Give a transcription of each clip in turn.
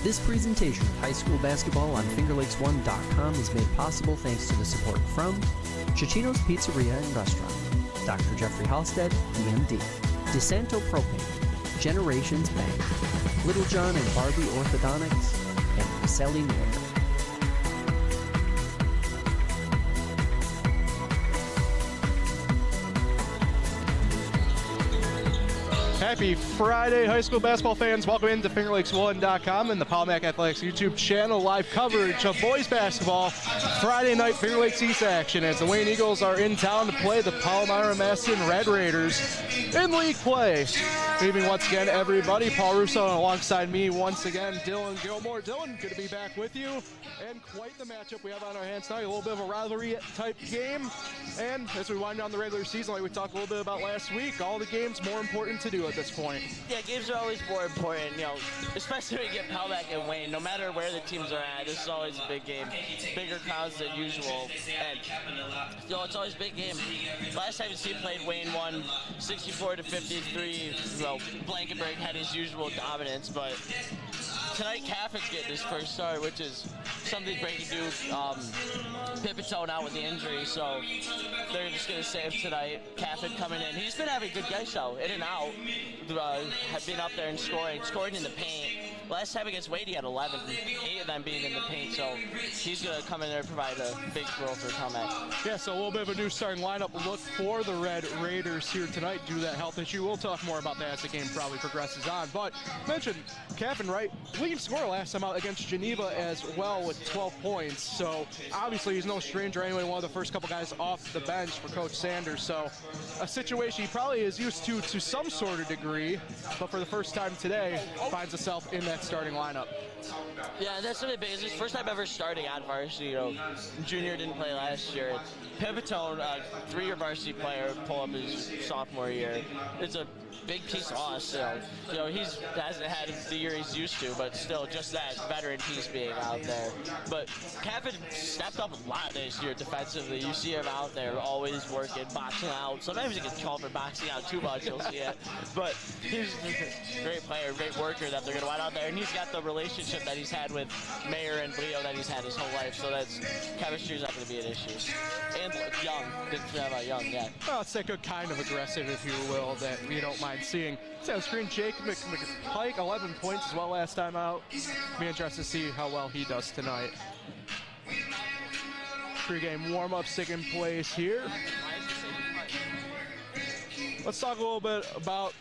This presentation of high school basketball on FingerLakes1.com is made possible thanks to the support from Cicino's Pizzeria and Restaurant, Dr. Jeffrey Halstead, EMD, DeSanto Propane, Generations Bank, Little John and Barbie Orthodontics, and Caselli Lawyer. Happy Friday, high school basketball fans. Welcome into FingerLakes1.com and the Palmac Athletics YouTube channel. Live coverage of boys basketball. Friday night Finger Lakes East action as the Wayne Eagles are in town to play the Palmyra-Maston Red Raiders in league play. Good evening once again, everybody. Paul Russo alongside me once again, Dylan Gilmore. Dylan, good to be back with you. And quite the matchup we have on our hands tonight. A little bit of a rivalry type game. And as we wind down the regular season, like we talked a little bit about last week, all the games more important to do at this point. Yeah, games are always more important, you know, especially when you get Palmac and Wayne. No matter where the teams are at, this is always a big game. Bigger crowds than usual. And, you know, it's always a big game. Last time the team played, Wayne won 64-53. You know, Blankenberg had his usual dominance, but tonight Caffett's getting his first start, which is something great to do. Pipitone out with the injury, so they're just going to save tonight. Caffett coming in. He's been having a good guy show, in and out. Have been up there and scoring in the paint. Last time against Wade, he had 11, 8 of them being in the paint, so he's going to come in there and provide a big role for Palmac. Yeah, so a little bit of a new starting lineup look for the Red Raiders here tonight due to that health issue. We'll talk more about that as the game probably progresses on. But mentioned Caffin, right? Leading scorer last time out against Geneva as well with 12 points. So obviously he's no stranger anyway, one of the first couple guys off the bench for Coach Sanders. So a situation he probably is used to some sort of degree, but for the first time today finds himself in that starting lineup. Yeah, that's really big. It's his first time ever starting on varsity. You know, junior didn't play last year. Pipitone, three-year varsity player, pull up his sophomore year. It's a big piece of us. You know, he hasn't had the year he's used to, but still just that veteran piece being out there. But Caffin stepped up a lot this year defensively. You see him out there always working, boxing out. Sometimes he gets called for boxing out too much, you'll see it. But he's a great player, great worker that they're going to want out there. And he's got the relationship that he's had with Mayer and Leo that he's had his whole life. So that's chemistry's not going to be an issue. And Young, didn't forget about Young, yeah. Well, it's that good kind of aggressive, if you will, that we don't mind seeing. It's on screen, Jake McPike, 11 points as well last time out. Be interested to see how well he does tonight. Pre-game warm-ups taking place here. Let's talk a little bit about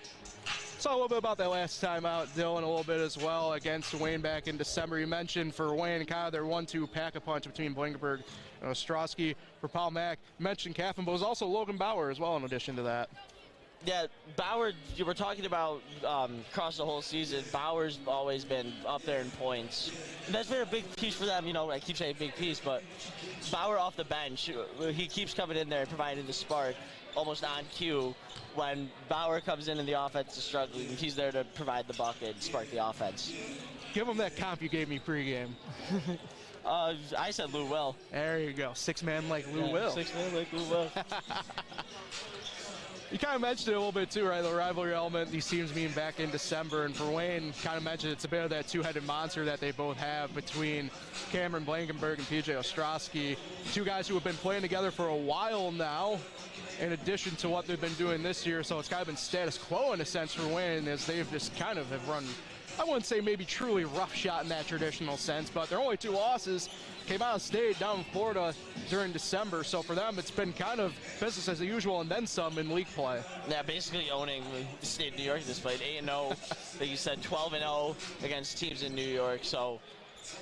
that last time out, Dylan, a little bit as well against Wayne back in December. You mentioned for Wayne, kind of their 1-2 pack-a-punch between Blankenberg and Ostrowski. For Palmac, you mentioned Caffin, but it was also Logan Bauer as well in addition to that. Yeah, Bauer, you were talking about across the whole season, Bauer's always been up there in points. And that's been a big piece for them, you know, I keep saying big piece, but Bauer off the bench, he keeps coming in there and providing the spark almost on cue. When Bauer comes in and the offense is struggling, he's there to provide the bucket and spark the offense. Give him that comp you gave me pregame. I said Lou Will. There you go, six-man like Lou Will. Six-man like Lou Will. You kind of mentioned it a little bit too, right? The rivalry element, these teams meeting back in December. And for Wayne, kind of mentioned it's a bit of that two-headed monster that they both have between Cameron Blankenberg and PJ Ostrowski. Two guys who have been playing together for a while now, in addition to what they've been doing this year. So it's kind of been status quo in a sense for Wayne, as they've just kind of have run, I wouldn't say maybe truly roughshod in that traditional sense, but their only two losses came out of state down in Florida during December. So for them, it's been kind of business as usual and then some in league play. Yeah, basically owning the state of New York. This played 8-0, like you said, 12-0 against teams in New York. So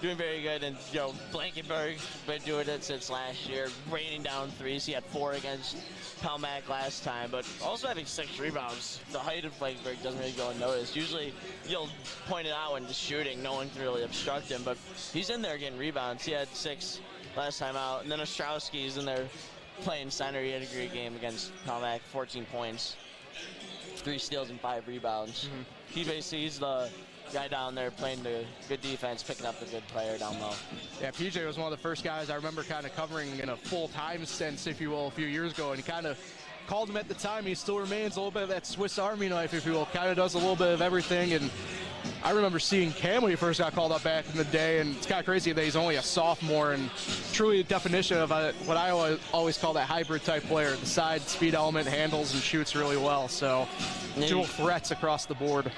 doing very good. And, you know, Blankenberg been doing it since last year, raining down threes. He had 4 against Palmac last time, but also having 6 rebounds. The height of Blankenberg doesn't really go unnoticed. Usually you'll point it out when just shooting, no one can really obstruct him, but he's in there getting rebounds. He had 6 last time out. And then Ostrowski's in there playing center. He had a great game against Palmac, 14 points, 3 steals and 5 rebounds. He's the guy down there playing the good defense, picking up the good player down low. Yeah, PJ was one of the first guys I remember kind of covering in a full-time sense, if you will, a few years ago, and he kind of called him at the time. He still remains a little bit of that Swiss Army knife, if you will, kind of does a little bit of everything. And I remember seeing Cam when he first got called up back in the day, and it's kind of crazy that he's only a sophomore and truly the definition of what I always call that hybrid type player. The side speed element, handles and shoots really well. So dual threats across the board.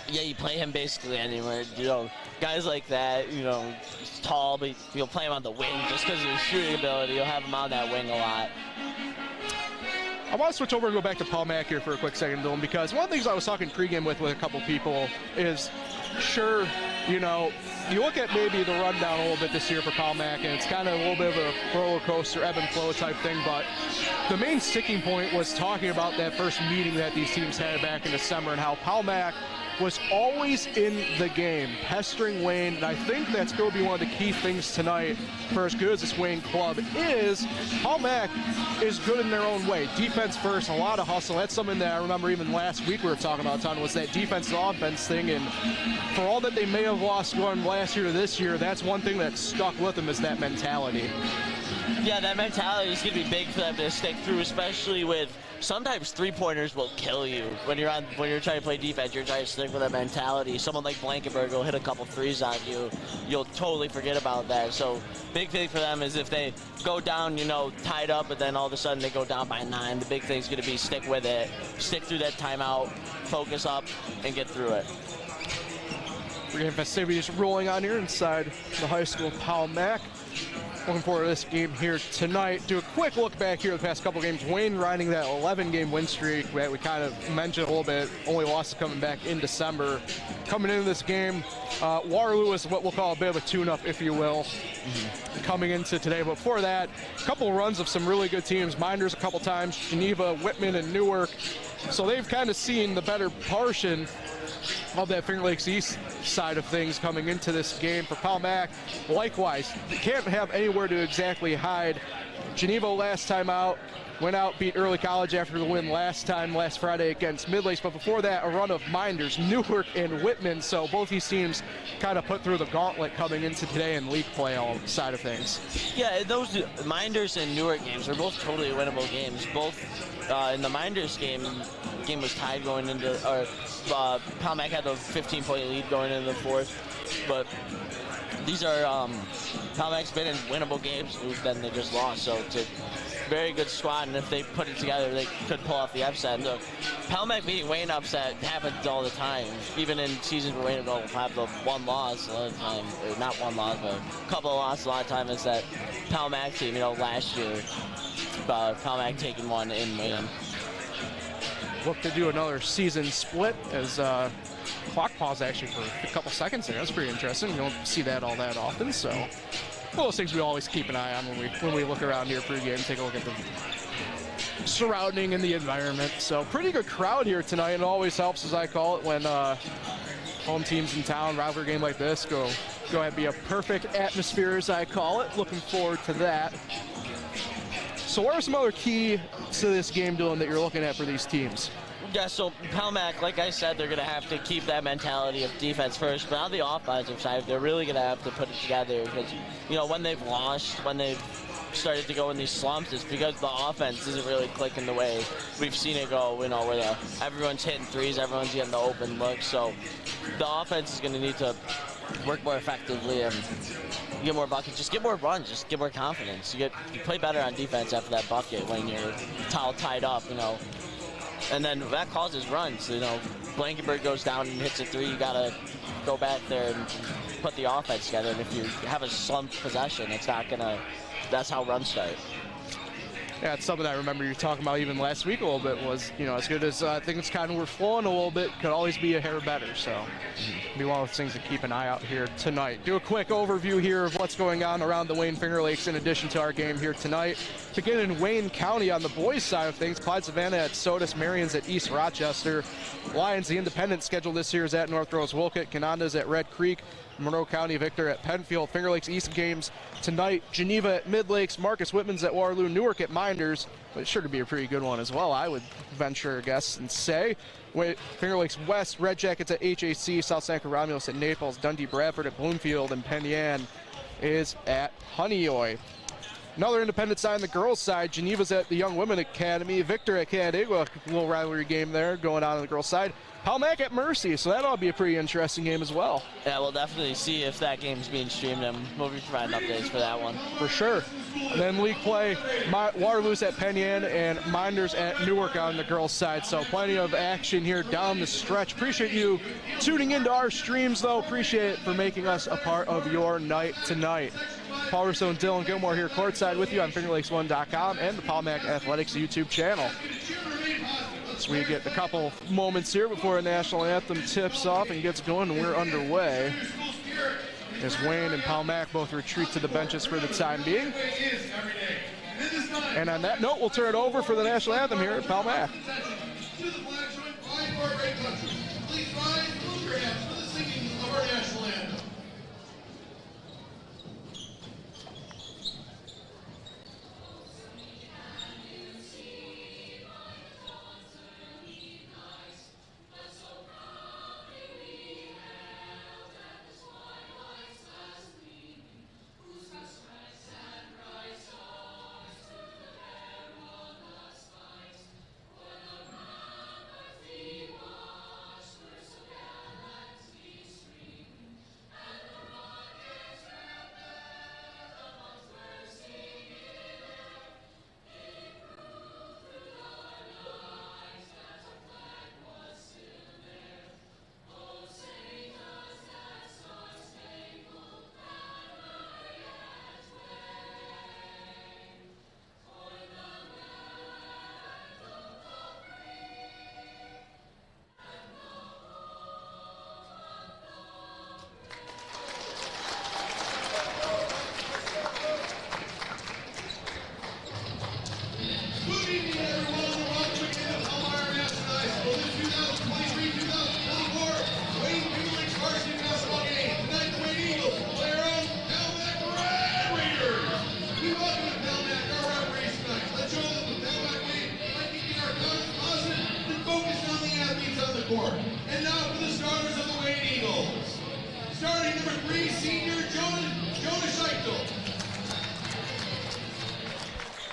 Yeah, you play him basically anywhere. You know, guys like that, you know, he's tall, but you'll play him on the wing just because of his shooting ability. You'll have him on that wing a lot. I want to switch over and go back to Paul Mack here for a quick second, Dylan, because one of the things I was talking pregame with a couple people is, sure, you know, you look at maybe the rundown a little bit this year for Paul Mack, and it's kind of a little bit of a roller coaster, ebb and flow type thing, but the main sticking point was talking about that first meeting that these teams had back in December and how Paul Mack was always in the game, pestering Wayne, and I think that's going to be one of the key things tonight for as good as this Wayne club is. Paul Mack is good in their own way. Defense first, a lot of hustle. That's something that I remember even last week we were talking about a ton, was that defense to offense thing, and for all that they may have lost going last year to this year, that's one thing that stuck with them is that mentality. Yeah, that mentality is going to be big for them to stick through, especially with sometimes three-pointers will kill you when you're trying to play defense. You're trying to stick with that mentality. Someone like Blankenberg will hit a couple threes on you. You'll totally forget about that. So big thing for them is if they go down, you know, tied up, but then all of a sudden they go down by 9. The big thing is going to be stick with it, stick through that timeout, focus up, and get through it. We're getting festivities rolling on here inside the high school Paul Mack. Looking forward to this game here tonight. Do a quick look back here the past couple games. Wayne riding that 11-game win streak that we kind of mentioned a little bit. Only lost coming back in December. Coming into this game, Waterloo is what we'll call a bit of a tune-up, if you will, coming into today. But before that, a couple runs of some really good teams. Minders a couple times, Geneva, Whitman, and Newark. So they've kind of seen the better portion of that Finger Lakes East side of things coming into this game. For Paul Mack, likewise, they can't have anywhere to exactly hide. Geneva last time out, went out, beat Early College after the win last Friday against Mid Lakes, but before that, a run of Minders, Newark, and Whitman. So both these teams kind of put through the gauntlet coming into today in league play side of things. Yeah, those Minders and Newark games are both totally winnable games. Both in the Minders game was tied going into, Paul Mack had a 15-point lead going into the fourth, but these are Paul Mack's been in winnable games, then they just lost. So it's a very good squad, and if they put it together, they could pull off the upset. So Paul Mack beating Wayne upset happens all the time, even in seasons where Wayne will have the one loss a lot of time, or not one loss, but a couple of losses a lot of time. Is that Paul Mack team, you know, last year, Paul Mack taking one in Wayne. Look to do another season split as clock pause actually for a couple seconds there. That's pretty interesting. You don't see that all that often. So one of those things we always keep an eye on when we look around here pregame, take a look at the surrounding and the environment. So pretty good crowd here tonight. It always helps, as I call it, when home teams in town, rivalry game like this, go ahead and be a perfect atmosphere, as I call it. Looking forward to that. So what are some other keys to this game, Dylan, that you're looking at for these teams? Yeah, so Paul Mack, like I said, they're going to have to keep that mentality of defense first. But on the offensive side, they're really going to have to put it together because, you know, when they've lost, when they've started to go in these slumps, it's because the offense isn't really clicking the way we've seen it go, you know, where everyone's hitting threes, everyone's getting the open look. So the offense is going to need to work more effectively and get more buckets, just get more runs, just get more confidence. You play better on defense after that bucket when you're tied up, you know. And then that causes runs, you know. Blankenberg goes down and hits a three, you gotta go back there and put the offense together. And if you have a slumped possession, it's not gonna, that's how runs start. Yeah, it's something I remember you talking about even last week a little bit was, you know, as good as things kind of were flowing a little bit, could always be a hair better. So be one of those things to keep an eye out here tonight. Do a quick overview here of what's going on around the Wayne Finger Lakes in addition to our game here tonight. Begin in Wayne County on the boys' side of things. Clyde Savannah at Sodus, Marian's at East Rochester. Lions, the independent schedule this year is at North Rose Wolcott. Canonda's at Red Creek. Monroe County Victor at Penfield. Finger Lakes East games tonight. Geneva at Mid Lakes. Marcus Whitman's at Waterloo. Newark at Minders. But it's sure to be a pretty good one as well, I would venture a guess and say. Finger Lakes West. Red Jackets at HAC. South San Romulus at Naples. Dundee Bradford at Bloomfield. And Penn Yan is at Honeoye. Another independent side on the girls' side. Geneva's at the Young Women Academy. Victor at Canandaigua, a little rivalry game there going on the girls' side. Palmac at Mercy, so that'll be a pretty interesting game as well. Yeah, we'll definitely see if that game's being streamed, and we'll be providing updates for that one. For sure. And then league play, Waterloo's at Penn Yan and Minders at Newark on the girls' side. So plenty of action here down the stretch. Appreciate you tuning into our streams, though. Appreciate it for making us a part of your night tonight. Paul Russo and Dylan Gilmore here courtside with you on FingerLakes1.com and the Palmac Athletics YouTube channel. So we get a couple moments here before the national anthem tips off and gets going, and we're underway. As Wayne and Palmac both retreat to the benches for the time being. And on that note, we'll turn it over for the national anthem here at Palmac. And now for the starters of the Wayne Eagles. Starting number 3, senior Jonas Eichel.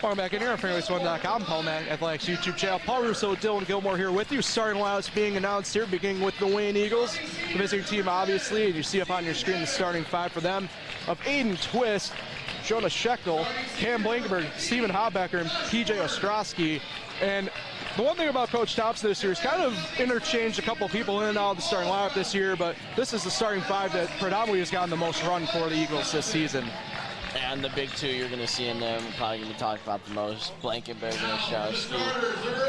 Welcome back in here on FingerLakes1.com, Palmac Athletics YouTube channel. Paul Russo, Dylan Gilmore here with you. Starting lineups being announced here, beginning with the Wayne Eagles. The visiting team, obviously, and you see up on your screen the starting 5 for them of Aiden Twist, Jonas Schechtel, Cam Blankenberg, Steven Habecker, and PJ Ostrowski. And the one thing about Coach Thompson this year is kind of interchanged a couple people in and out of the starting lineup this year, but this is the starting 5 that predominantly has gotten the most run for the Eagles this season. And the big 2 you're going to see in there, we're probably going to be talking about the most, Blankenberg and Ostrowski.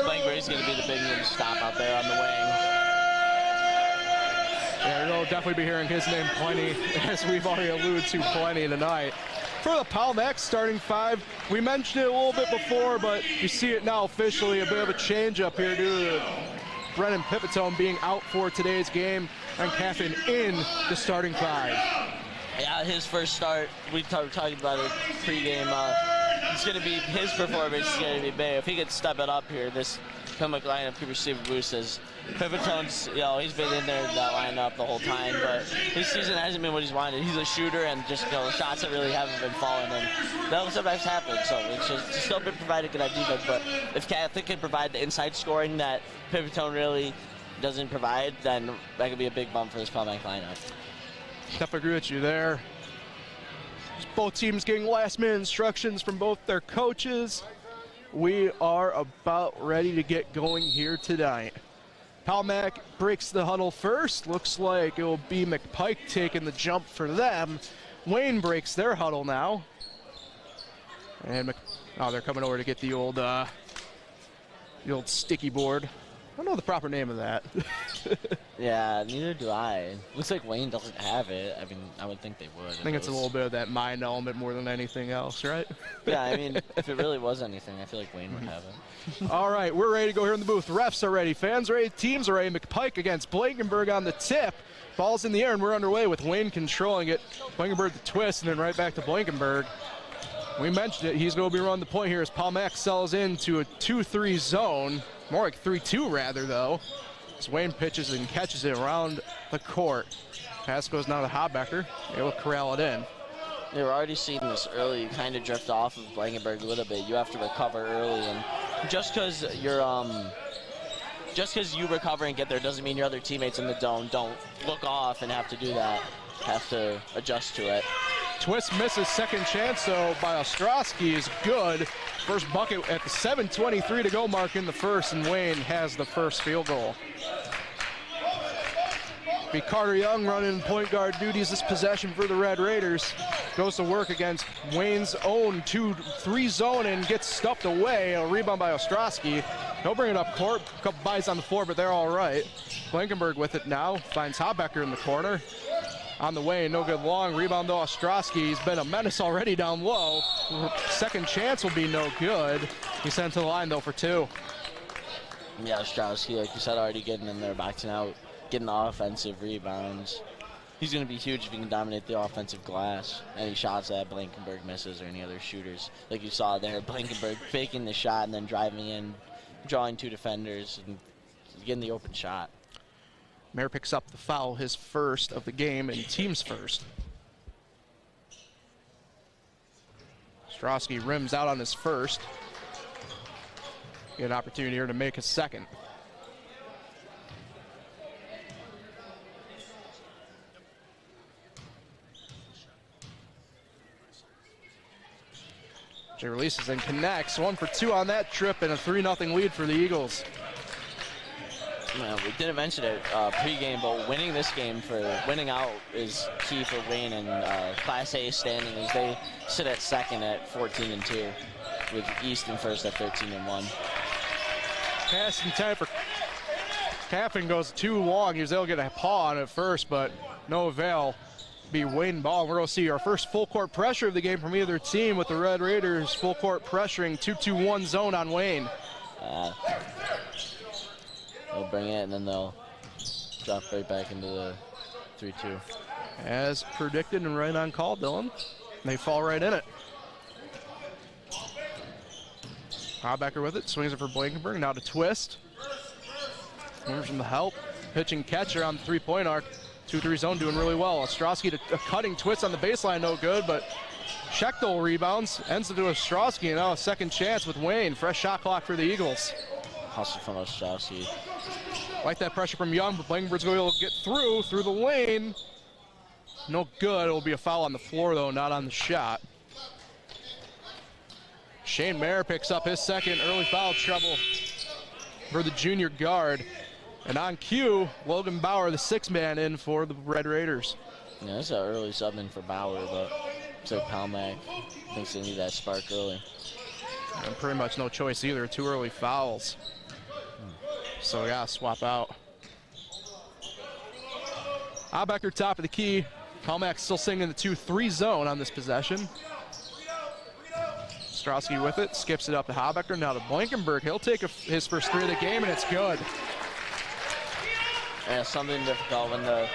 Blankenberg's going to be the big one to stop out there on the wing. Yeah, you'll definitely be hearing his name plenty, as we've already alluded to plenty tonight. For the Palmac starting 5, we mentioned it a little bit before, but you see it now officially, a bit of a change up here due to Brennan Pipitone being out for today's game and Caffin in the starting 5. Yeah, his first start, we talking about it pregame, it's going to be, his performance is going to be big. If he could step it up here, this Palmac lineup could receive a boost as Pipitone's, he's been in there in that lineup the whole time, but his season hasn't been what he's wanted. He's a shooter, and just shots that really haven't been falling, and that'll sometimes happen. So it's still been provided good defense, but if Catholic can provide the inside scoring that Pipitone really doesn't provide, then that could be a big bump for this Palmac lineup. Definitely agree with you there. Both teams getting last-minute instructions from both their coaches. We are about ready to get going here tonight. Palmac breaks the huddle first. Looks like it will be McPike taking the jump for them. Wayne breaks their huddle now. And they're coming over to get the old sticky board. I don't know the proper name of that. Yeah, neither do I. Looks like Wayne doesn't have it. I mean, I would think they would. I think it's a little bit of that mind element more than anything else, right? Yeah, I mean, if it really was anything, I feel like Wayne would have it. All right, we're ready to go here in the booth. Refs are ready, fans are ready, teams are ready. McPike against Blankenberg on the tip. Ball's in the air, and we're underway with Wayne controlling it. Blankenberg the twist, and then right back to Blankenberg. We mentioned it. He's going to be running the point here as Palmac sells into a 2-3 zone. More like 3-2 rather, though. As Wayne pitches and catches it around the court. Pass goes now to Habecker. Able to corral it in. They were already seeing this early. You kind of drift off of Blankenberg a little bit. You have to recover early, and just because you recover and get there doesn't mean your other teammates in the zone don't look off and have to do that. Have to adjust to it. Twist misses, second chance though by Ostrowski is good. First bucket at the 7:23 to go mark in the first, and Wayne has the first field goal. Be Carter Young running point guard duties this possession for the Red Raiders. Goes to work against Wayne's own 2-3 zone and gets stuffed away. A rebound by Ostrowski. He'll bring it up court. A couple buys on the floor, but they're all right. Blankenberg with it now. Finds Habecker in the corner. On the way, no good long. Rebound to Ostrowski. He's been a menace already down low. Second chance will be no good. He's sent to the line though for 2. Yeah, Ostrowski, like you said, already getting in there, boxing out, getting the offensive rebounds. He's going to be huge if he can dominate the offensive glass. Any shots that Blankenberg misses or any other shooters. Like you saw there, Blankenberg faking the shot and then driving in, drawing 2 defenders, and getting the open shot. Mayer picks up the foul, his first of the game and team's first. Ostrowski rims out on his first. Get an opportunity here to make his second. Jay releases and connects. 1 for 2 on that trip and a 3-0 lead for the Eagles. Well, we didn't mention it pregame, but winning this game winning out is key for Wayne and Class A standings. They sit at second at 14-2, with East in first at 13-1. Pass in time for Caffin goes too long. He was able to get a paw on it first, but no avail. Be Wayne ball. We're going to see our first full court pressure of the game from either team, with the Red Raiders full court pressuring 2-2-1 zone on Wayne. They'll bring it and then they'll drop right back into the 3-2. As predicted and right on call, Dylan. They fall right in it. Habecker with it, swings it for Blankenberg. Now to Twist. Comes from the help. Pitching catcher on the 3-point arc. 2-3 zone doing really well. Ostrowski to a cutting twist on the baseline, no good, but Schechtel rebounds, ends it to Ostrowski, and now a second chance with Wayne. Fresh shot clock for the Eagles. Hustle from Ostrowski. Like that pressure from Young, but Blankenberg's going to be able to get through the lane. No good. It will be a foul on the floor, though, not on the shot. Shane Mayer picks up his second early foul trouble for the junior guard. And on cue, Logan Bauer, the 6th man in for the Red Raiders. Yeah, that's an early sub in for Bauer, but looks like Palmack thinks they need that spark early. And pretty much no choice either. 2 early fouls. So we gotta swap out. Habecker top of the key. Palmack still singing the 2-3 zone on this possession. Ostrowski with it, skips it up to Habecker, now to Blankenberg. He'll take his first 3 of the game, and it's good. Yeah, something difficult when the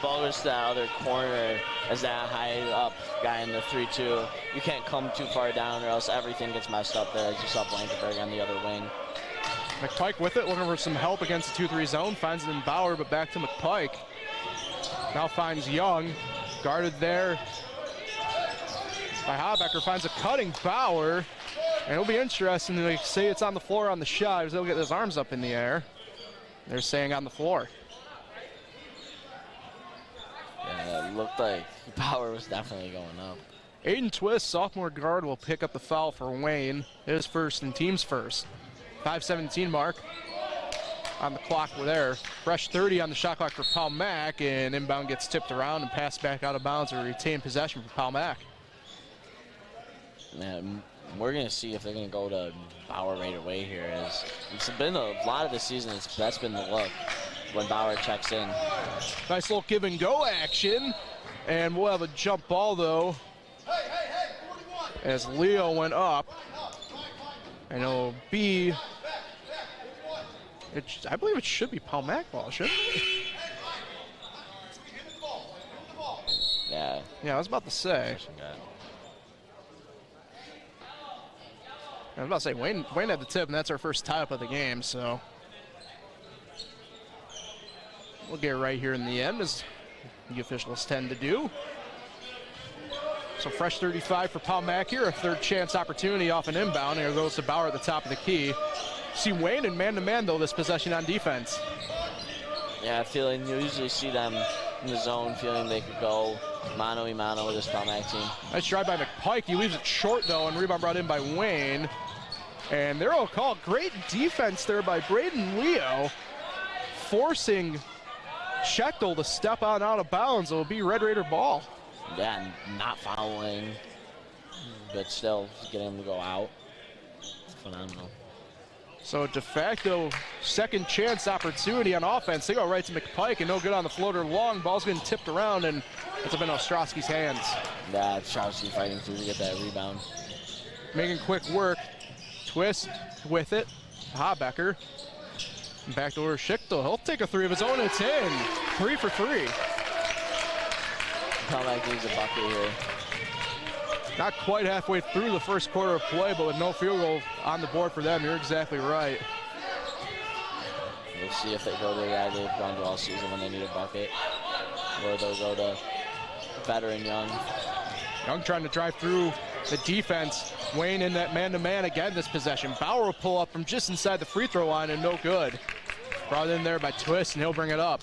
ball goes to that other corner as that high up guy in the 3-2. You can't come too far down or else everything gets messed up there, as you saw Blankenberg on the other wing. McPike with it, looking for some help against the 2-3 zone. Finds it in Bauer, but back to McPike. Now finds Young, guarded there by Habecker. Finds a cutting Bauer, and it'll be interesting. They say it's on the floor on the shot. He was able to get his arms up in the air. They're saying on the floor. Yeah, it looked like Bauer was definitely going up. Aiden Twist, sophomore guard, will pick up the foul for Wayne. His first and team's first. 5:17 mark on the clock there. Fresh 30 on the shot clock for Palmack, and inbound gets tipped around and passed back out of bounds or retained possession for Palmack. Yeah, we're going to see if they're going to go to Bauer right away here. It's been a lot of the season, that's been the look when Bauer checks in. Nice little give and go action, and we'll have a jump ball though as Leo went up, and it'll be, I believe it should be Palmack ball, shouldn't it? Yeah. Yeah, I was about to say. I was about to say, Wayne had the tip, and that's our first tie-up of the game, so we'll get right here in the end, as the officials tend to do. So fresh 35 for Palmack here, a third chance opportunity off an inbound. Here goes to Bauer at the top of the key. See Wayne in man-to-man, though, this possession on defense. Yeah, feeling you usually see them in the zone, feeling they could go mano-a-mano with this Palmack team. Nice drive by McPike. He leaves it short, though, and rebound brought in by Wayne. And they're all called. Great defense there by Braden Leo, forcing Schechtel to step on out of bounds. It will be Red Raider ball. Yeah, not fouling, but still getting him to go out. Phenomenal. So de facto second chance opportunity on offense. They go right to McPike and no good on the floater long. Ball's getting tipped around and it's up in Ostrowski's hands. Yeah, Ostrowski fighting through to get that rebound. Making quick work. Twist with it. Habecker. Backdoor Schechtel. He'll take a three of his own. It's in. 3 for 3. Palmack needs a bucket here. Not quite halfway through the first quarter of play, but with no field goal on the board for them, you're exactly right. We'll see if they go to the guy they've gone to all season when they need a bucket, or they'll go to veteran Young. Young trying to drive through the defense. Wayne in that man-to-man again this possession. Bauer will pull up from just inside the free throw line and no good. Brought in there by Twist and he'll bring it up.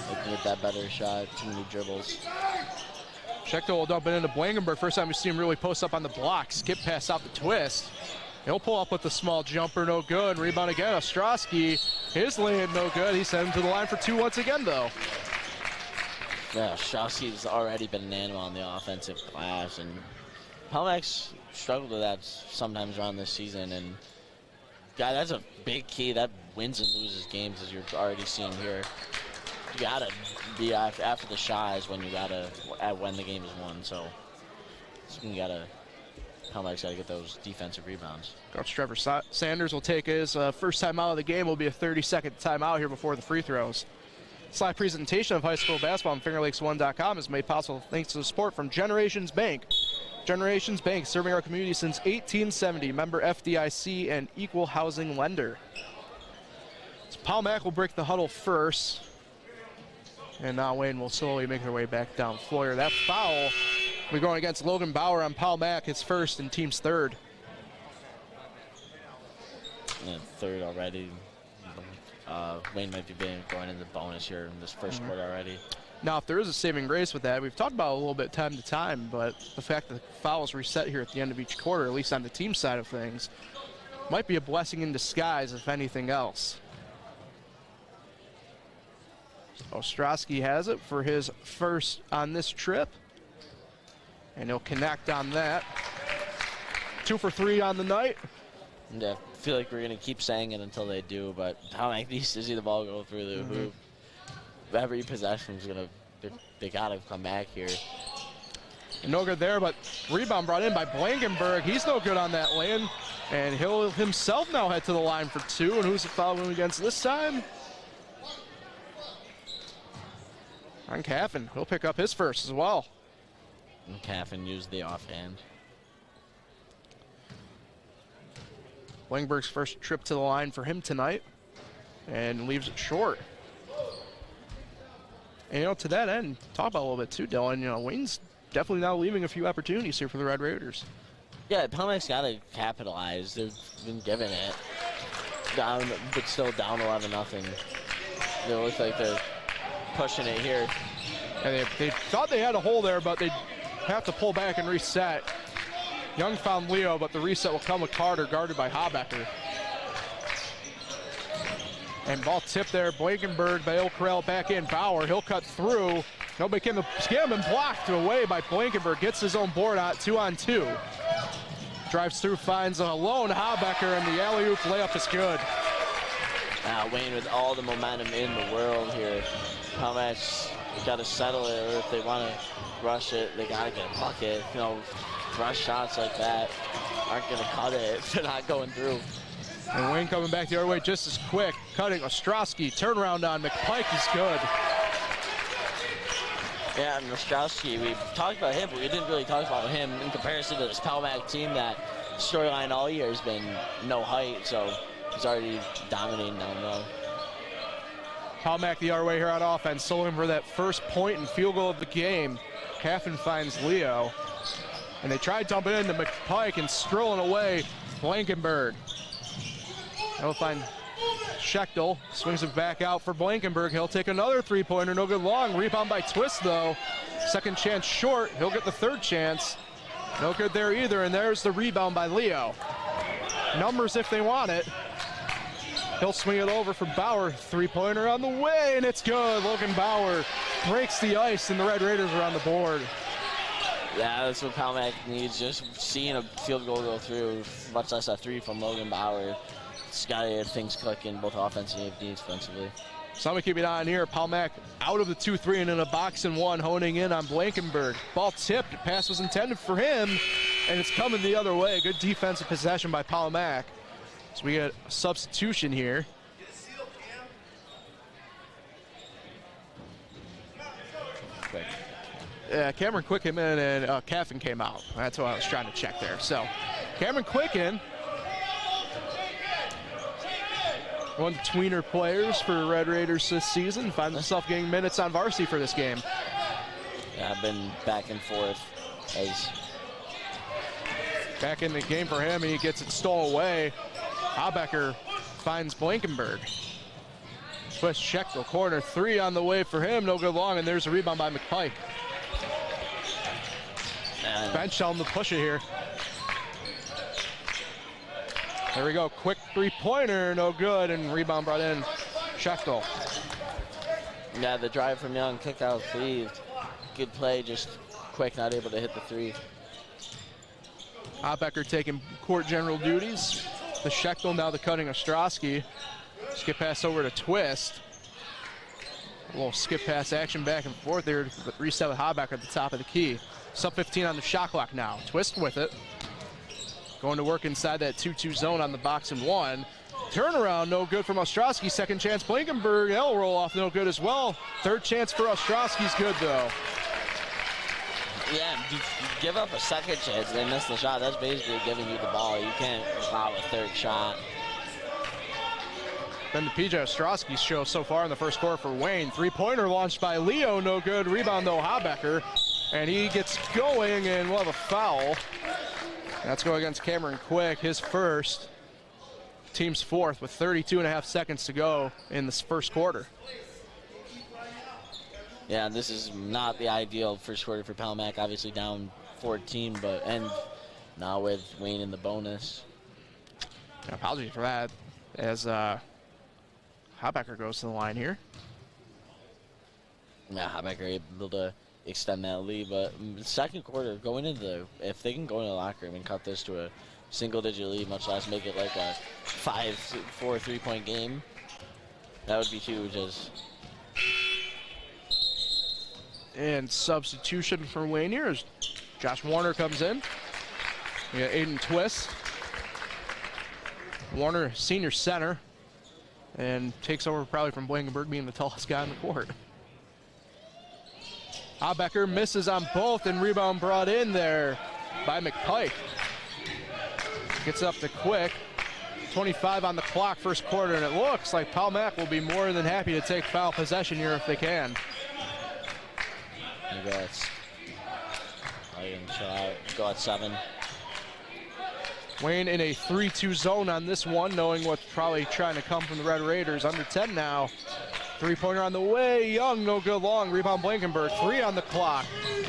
Looking at that better shot, too many dribbles. Schechtel will dump it into Blankenberg. First time we see him really post up on the block. Skip pass out the Twist. He'll pull up with the small jumper, no good. Rebound again, Ostrowski. His lane, no good. He sent him to the line for 2 once again, though. Yeah, Ostrowski's already been an animal on the offensive glass, and Palmack's struggled with that sometimes around this season. And yeah, that's a big key. That wins and loses games, as you're already seeing here. You gotta be after the shot is when you gotta when the game is won. So you gotta. Palmack's gotta get those defensive rebounds. Coach Trevor Sanders will take his first time out of the game. Will be a 30-second timeout here before the free throws. This live presentation of high school basketball on FingerLakes1.com is made possible thanks to the support from Generations Bank. Generations Bank, serving our community since 1870. Member FDIC and equal housing lender. So Palmack will break the huddle first. And now Wayne will slowly make their way back down floor. That foul, we're going against Logan Bauer on Palmack, his first and team's third. And third already. Wayne might be going into the bonus here in this first quarter already. Now, if there is a saving grace with that, we've talked about it a little bit time to time, but the fact that the fouls reset here at the end of each quarter, at least on the team side of things, might be a blessing in disguise, if anything else. Ostrowski has it for his first on this trip, and he'll connect on that. 2 for 3 on the night. Yeah, I feel like we're going to keep saying it until they do, but Palmack needs to see the ball go through the hoop. Every possession is going to, they got to come back here. No good there, but rebound brought in by Blankenberg. He's no good on that lane, and he'll himself now head to the line for 2. And who's the foul against this time? On Caffin. He'll pick up his first as well. And Caffin used the offhand. Langberg's first trip to the line for him tonight, and leaves it short. And, you know, to that end, talk about a little bit too, Dylan. You know, Wayne's definitely now leaving a few opportunities here for the Red Raiders. Yeah, Palmack's got to capitalize. They've been giving it down, but still down 11-0. They look like they're pushing it here. And they thought they had a hole there, but they have to pull back and reset. Young found Leo, but the reset will come with Carter, guarded by Habecker. And ball tipped there. Blankenberg by O'Corral back in. Bauer, he'll cut through. Nobody came to scam and blocked away by Blankenberg. Gets his own board out, 2-on-2. Drives through, finds a lone Habecker, and the alley-oop layup is good. Wayne with all the momentum in the world here. Palmack's got to settle it, or if they want to rush it, they got to get a bucket. You know, rush shots like that aren't going to cut it if they're not going through. And Wayne coming back the other way just as quick. Cutting Ostrowski, turnaround on McPike is good. Yeah, and Ostrowski, we've talked about him, but we didn't really talk about him in comparison to this Palmack team. That storyline all year has been no height, so he's already dominating down low. Palmack the other way here on offense, soloing for that first point and field goal of the game. Caffin finds Leo. And they try dumping into McPike and strolling away Blankenberg. They'll find Schechtel, swings it back out for Blankenberg. He'll take another three-pointer, no good long. Rebound by Twist, though. Second chance short. He'll get the third chance. No good there either, and there's the rebound by Leo. Numbers if they want it. He'll swing it over for Bauer. Three-pointer on the way, and it's good. Logan Bauer breaks the ice, and the Red Raiders are on the board. Yeah, that's what Palmac needs, just seeing a field goal go through, much less a three from Logan Bauer. It's got to get things clicking, both offensively and defensively. Somebody keep it on here. Palmac out of the 2-3 and in a box and one, honing in on Blankenberg. Ball tipped, pass was intended for him, and it's coming the other way. Good defensive possession by Palmac. So we get a substitution here. Quick. Yeah, Cameron Quick came in and Caffin came out. That's what I was trying to check there. So Cameron Quick in. One of the tweener players for Red Raiders this season. Finds himself getting minutes on varsity for this game. Yeah, I've been back and forth as back in the game for him, and he gets it stolen away. Habecker finds Blankenberg. Twist Schechtel, corner three on the way for him, no good long, and there's a rebound by McPike. Bench telling him to push it here. There we go, quick three-pointer, no good, and rebound brought in Schechtel. Yeah, the drive from Young, kick out, cleaved. Good play, just Quick not able to hit the three. Habecker taking court general duties. The Schechtel, now the cutting Ostrowski. Skip pass over to Twist. A little skip pass action back and forth there. Reset with Habecker at the top of the key. Sub 15 on the shot clock now. Twist with it. Going to work inside that 2-2 zone on the box and one. Turnaround, no good from Ostrowski. Second chance, Blankenberg. That'll roll off, no good as well. Third chance for Ostrowski's good though. Yeah, you give up a second chance, they miss the shot. That's basically giving you the ball. You can't allow a third shot. Then the PJ Ostrowski show so far in the first quarter for Wayne. Three-pointer launched by Leo, no good. Rebound though, Habecker. And he gets going, and we'll have a foul. That's going against Cameron Quick, his first. Team's fourth with 32.5 seconds to go in this first quarter. Yeah, this is not the ideal first quarter for Palmac. Obviously down 14, but and now with Wayne in the bonus. Yeah, apologies for that, as Habecker goes to the line here. Yeah, Habecker able to extend that lead, but second quarter, going into the, if they can go into the locker room and cut this to a single-digit lead, much less make it like a 5-4 three-point game, that would be huge. And substitution for Wayne here as Josh Warner comes in. We got Aiden Twist. Warner, senior center, and takes over probably from Blankenberg being the tallest guy on the court. Habecker misses on both, and rebound brought in there by McPike. Gets up to Quick. 25 on the clock, first quarter, and it looks like Palmac will be more than happy to take foul possession here if they can. You guys, go at 7. Wayne in a 3-2 zone on this one, knowing what's probably trying to come from the Red Raiders. Under 10 now. Three-pointer on the way. Young, no good long. Rebound Blankenberg. 3 on the clock.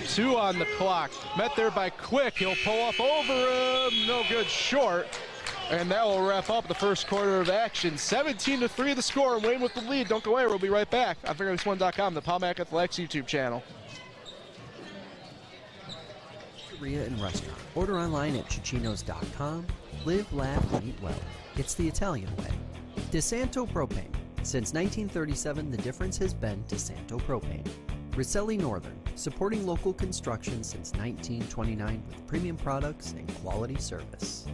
2 on the clock. Met there by Quick. He'll pull up over him. No good, short. And that will wrap up the first quarter of action. 17-3 the score. Wayne with the lead. Don't go away. We'll be right back on FingerLakes1.com, the Palmac Athletics YouTube channel. Pizzeria and restaurant. Order online at Chichinos.com. Live, laugh, and eat well. It's the Italian way. DeSanto Propane. Since 1937, the difference has been DeSanto Propane. Rosselli Northern, supporting local construction since 1929 with premium products and quality service.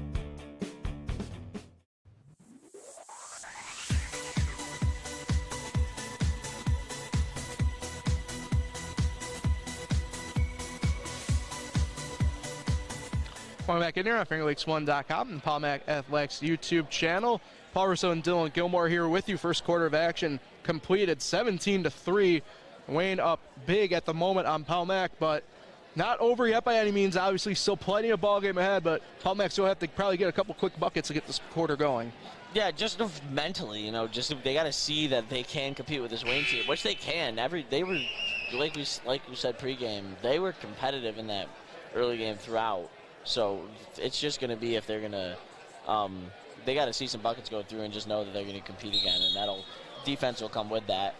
Welcome back in here on FingerLakes1.com and Palmac Athletics YouTube channel. Paul Russo and Dylan Gilmore here with you. First quarter of action completed, 17-3. Wayne up big at the moment on Palmac, but Not over yet by any means. Obviously, still plenty of ball game ahead, but Paul Mac still have to probably get a couple quick buckets to get this quarter going. Yeah, just mentally, you know, just they got to see that they can compete with this Wayne team, which they can. They were, like we said pregame, they were competitive in that early game throughout. So it's just going to be if they're going to, they got to see some buckets go through and just know that they're going to compete again, and defense will come with that.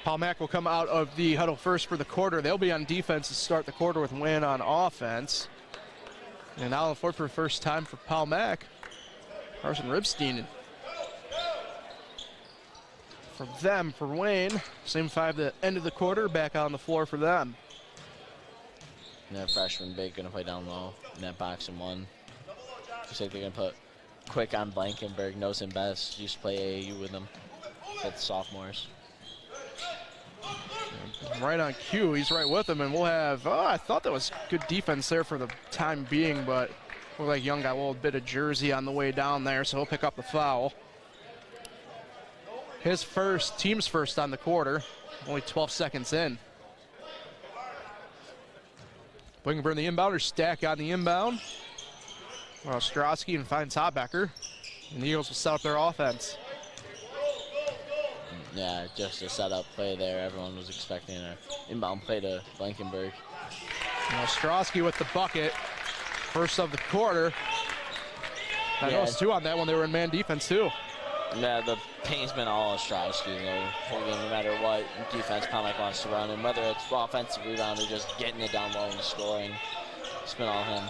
Paul Mac will come out of the huddle first for the quarter. They'll be on defense to start the quarter with Wayne on offense. And now on the floor for the first time for Paul Mac. Carson Ribstein. For them, for Wayne, same five at the end of the quarter, back on the floor for them. And that freshman big going to play down low in that box and one. Looks like they're going to put Quick on Blankenberg, knows him best. Used to play AAU with him. With the sophomores. Right on cue, he's right with him, and we'll have, I thought that was good defense there for the time being, but looked like Young got a little bit of jersey on the way down there, so he'll pick up the foul. His first, team's first on the quarter, only 12 seconds in. Blankenberg the inbounder, Stack on the inbound. Ostrowski and finds Hotbecker, and the Eagles will set up their offense. Yeah, just a setup play there. Everyone was expecting an inbound play to Blankenberg. Ostrowski with the bucket. First of the quarter. I noticed two on that one. They were in man defense too. Yeah, the paint's been all Ostrowski. Whole game, no matter what defense Paul Mac wants to run, and whether it's offensive rebound or just getting it down low and scoring, it's been all him.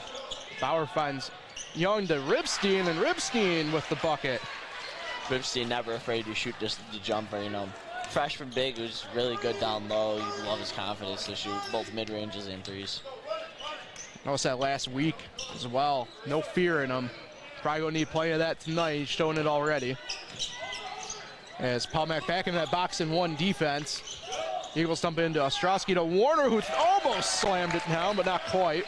Bauer finds Young to Ribstein, and Ribstein with the bucket. Ribstein never afraid to shoot just the jumper, you know. Freshman big who's really good down low. You love his confidence to shoot both mid-ranges and threes. Noticed that last week as well. No fear in him. Probably gonna need plenty of that tonight. He's showing it already. As Paul Mac back in that box and one defense. Eagles dump into Ostrowski to Warner, who almost slammed it down, but not quite.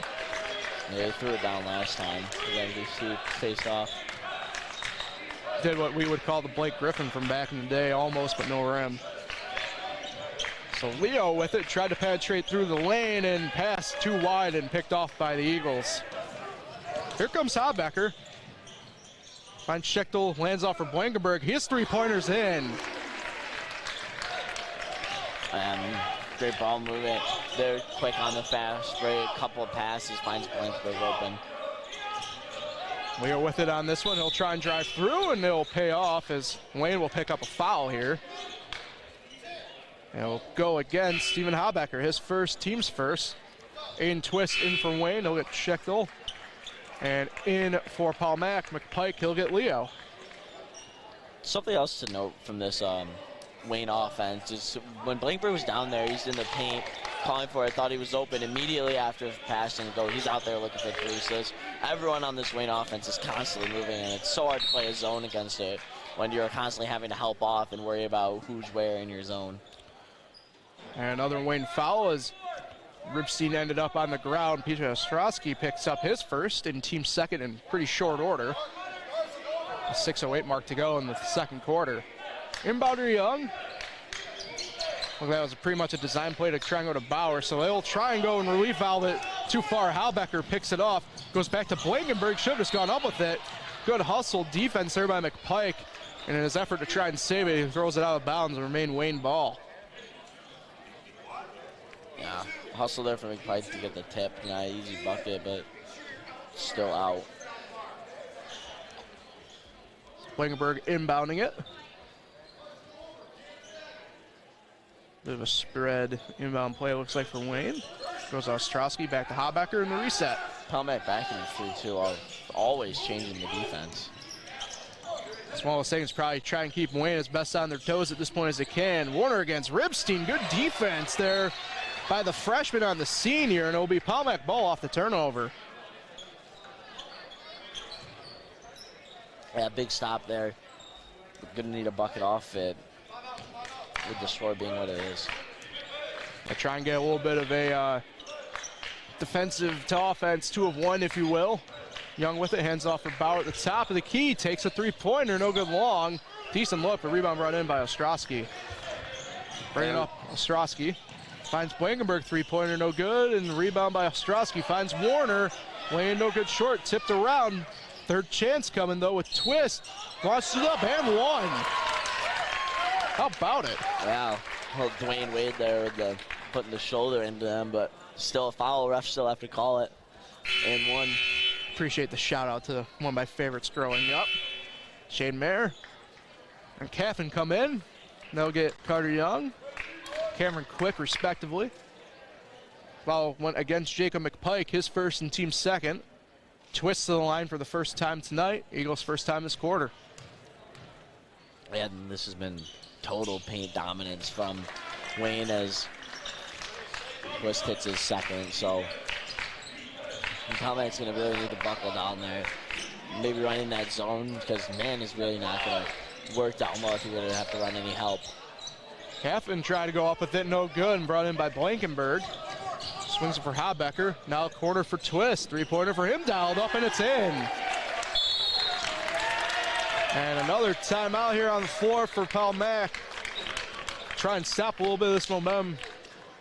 Yeah, they threw it down last time. Again, they see it face off. Did what we would call the Blake Griffin from back in the day, almost, but no rim. So Leo with it, tried to penetrate through the lane and passed too wide and picked off by the Eagles. Here comes Hotbecker. Finds Schechtel, lands off for Blankenberg. His three-pointer's in. Great ball movement. They're quick on the fast break. A couple of passes, finds Blankenberg open. Leo with it on this one. He'll try and drive through, and it'll pay off as Wayne will pick up a foul here. And it'll go against Stephen Hotbecker, his first, team's first. Aiden Twist in for Wayne. He'll get Schechtel. And in for Paul Mac, McPike, he'll get Leo. Something else to note from this Wayne offense is when Blankenberg was down there, he's in the paint, calling for it, thought he was open. Immediately after passing go, he's out there looking for threes. So everyone on this Wayne offense is constantly moving, and it's so hard to play a zone against it when you're constantly having to help off and worry about who's where in your zone. And another Wayne foul as Ribstein ended up on the ground. Peter Ostrowski picks up his first and team second in pretty short order. A 6:08 mark to go in the second quarter. Inbounder Young. Well, that was pretty much a design play to try and go to Bauer, so they'll try and go and relief valve it too far. Hotbecker picks it off, goes back to Blankenberg, should have just gone up with it. Good hustle defense there by McPike, and in his effort to try and save it, he throws it out of bounds and remain Wayne ball. Yeah, hustle there for McPike to get the tip. Not an easy bucket, but still out. Blankenberg inbounding it. Bit of a spread inbound play, looks like, for Wayne. Goes Ostrowski back to Hotbecker in the reset. Paul Mac back in the 3-2 are always changing the defense. It's one of those things, probably try and keep Wayne as best on their toes at this point as they can. Warner against Ribstein. Good defense there by the freshman on the senior, and it'll be Paul Mac ball off the turnover. Yeah, big stop there. Gonna need a bucket off it, with the score being what it is. I try and get a little bit of a defensive to offense 2 of 1, if you will. Young with it, hands off for Bauer at the top of the key, takes a three-pointer, no good long. Decent look, but rebound brought in by Ostrowski. Bringing up Ostrowski. finds Blankenberg, three-pointer, no good, and the rebound by Ostrowski finds Warner. Wayne, no good short, tipped around. Third chance coming, though, with Twist. Launches it up and one. How about it? Wow. Well, Dwayne Wade there with the putting the shoulder into them, but still a foul. Ref still have to call it. And one. Appreciate the shout-out to one of my favorites growing up. Shane Mayer and Caffin come in. They'll get Carter Young, Cameron Quick, respectively. Foul went against Jacob McPike, his first and team second. Twist to the line for the first time tonight. Eagles' first time this quarter. And this has been total paint dominance from Wayne as Twist hits his second. So Palmack's going to really need to buckle down there. Maybe run in that zone because man is really not going to work down low if you're going to have to run any help. Caffin tried to go up with it, no good, and brought in by Blankenberg. Swings it for Habecker. Now a corner for Twist. Three-pointer for him, dialed up, and it's in. And another timeout here on the floor for Palmack. Try and stop a little bit of this momentum.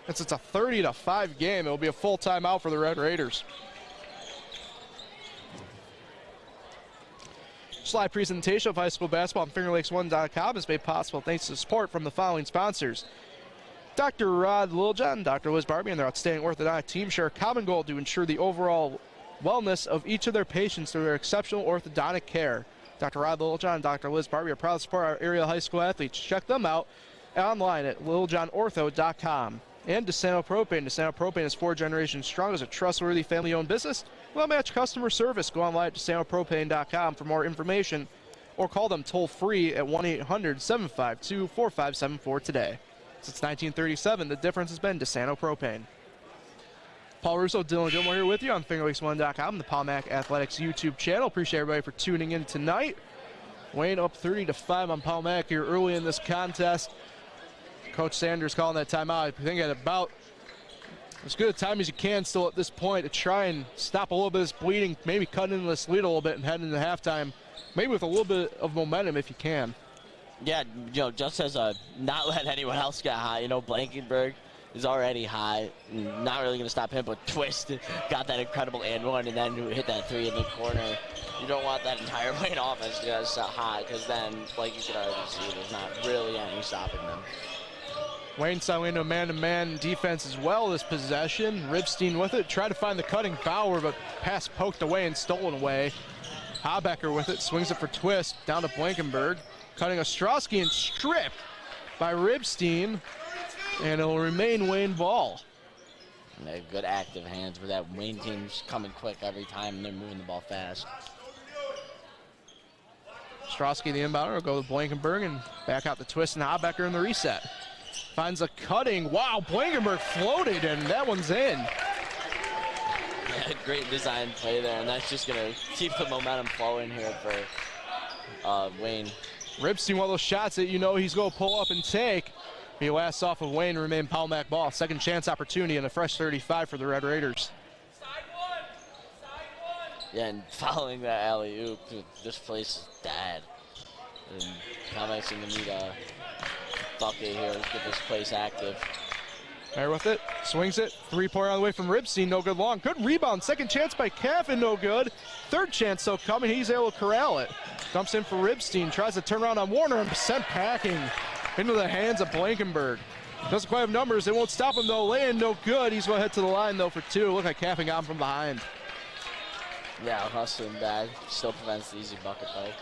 Since it's a 30-5 game, it'll be a full timeout for the Red Raiders. Live presentation of high school basketball on FingerLakes1.com is made possible thanks to support from the following sponsors. Dr. Rod Littlejohn, Dr. Liz Barbie, and their outstanding orthodontic team share a common goal to ensure the overall wellness of each of their patients through their exceptional orthodontic care. Dr. Rod Littlejohn and Dr. Liz Barbie are proud to support our area high school athletes. Check them out online at littlejohnortho.com. And DeSanto Propane. DeSanto Propane is 4 generations strong as a trustworthy family-owned business. Well-matched customer service. Go online at DeSantoPropane.com for more information or call them toll-free at 1-800-752-4574 today. Since 1937, the difference has been DeSanto Propane. Paul Russo, Dylan Gilmore here with you on FingerLakes1.com, the Palmack Athletics YouTube channel. Appreciate everybody for tuning in tonight. Wayne up 30-5 on Palmack here early in this contest. Coach Sanders calling that timeout. I think at about as good a time as you can still at this point to try and stop a little bit of this bleeding, maybe cut into this lead a little bit and head into halftime, maybe with a little bit of momentum if you can. Yeah, just as not let anyone else get high. Blankenberg is already high. Not really going to stop him, but Twist got that incredible and one, and then hit that three in the corner. You don't want that entire Wayne offense to get so high because then, like you can already see, there's not really any stopping them. Wayne settling into a man-to-man defense as well this possession. Ribstein with it, tried to find the cutting Bauer, but pass poked away and stolen away. Habecker with it, swings it for Twist, down to Blankenberg. Cutting Ostrowski and stripped by Ribstein, and it'll remain Wayne ball. And they have good active hands, but that Wayne team's coming quick every time, and they're moving the ball fast. Ostrowski, the inbounder, will go to Blankenberg and back out the Twist and Habecker in the reset. Finds a cutting. Wow, Blankenberg floated, and that one's in. Yeah, great design play there, and that's just going to keep the momentum flowing here for Wayne. Ribstein, one of those shots that he's going to pull up and take. He lasts off of Wayne, remain Palmack ball. Second chance opportunity and a fresh 35 for the Red Raiders. Yeah, and following that alley-oop, this place is dead. And Palmack's going to need a bucket here to get this place active. There with it, swings it, three-pointer on the way from Ribstein, no good long. Good rebound, second chance by Caffin, no good. Third chance though coming, he's able to corral it. Dumps in for Ribstein, tries to turn around on Warner and sent packing into the hands of Blankenberg. Doesn't quite have numbers, they won't stop him though. Lay-in, no good, he's going to head to the line though for two. Look like Caffin got him from behind. Yeah, hustling bad, still prevents the easy bucket play.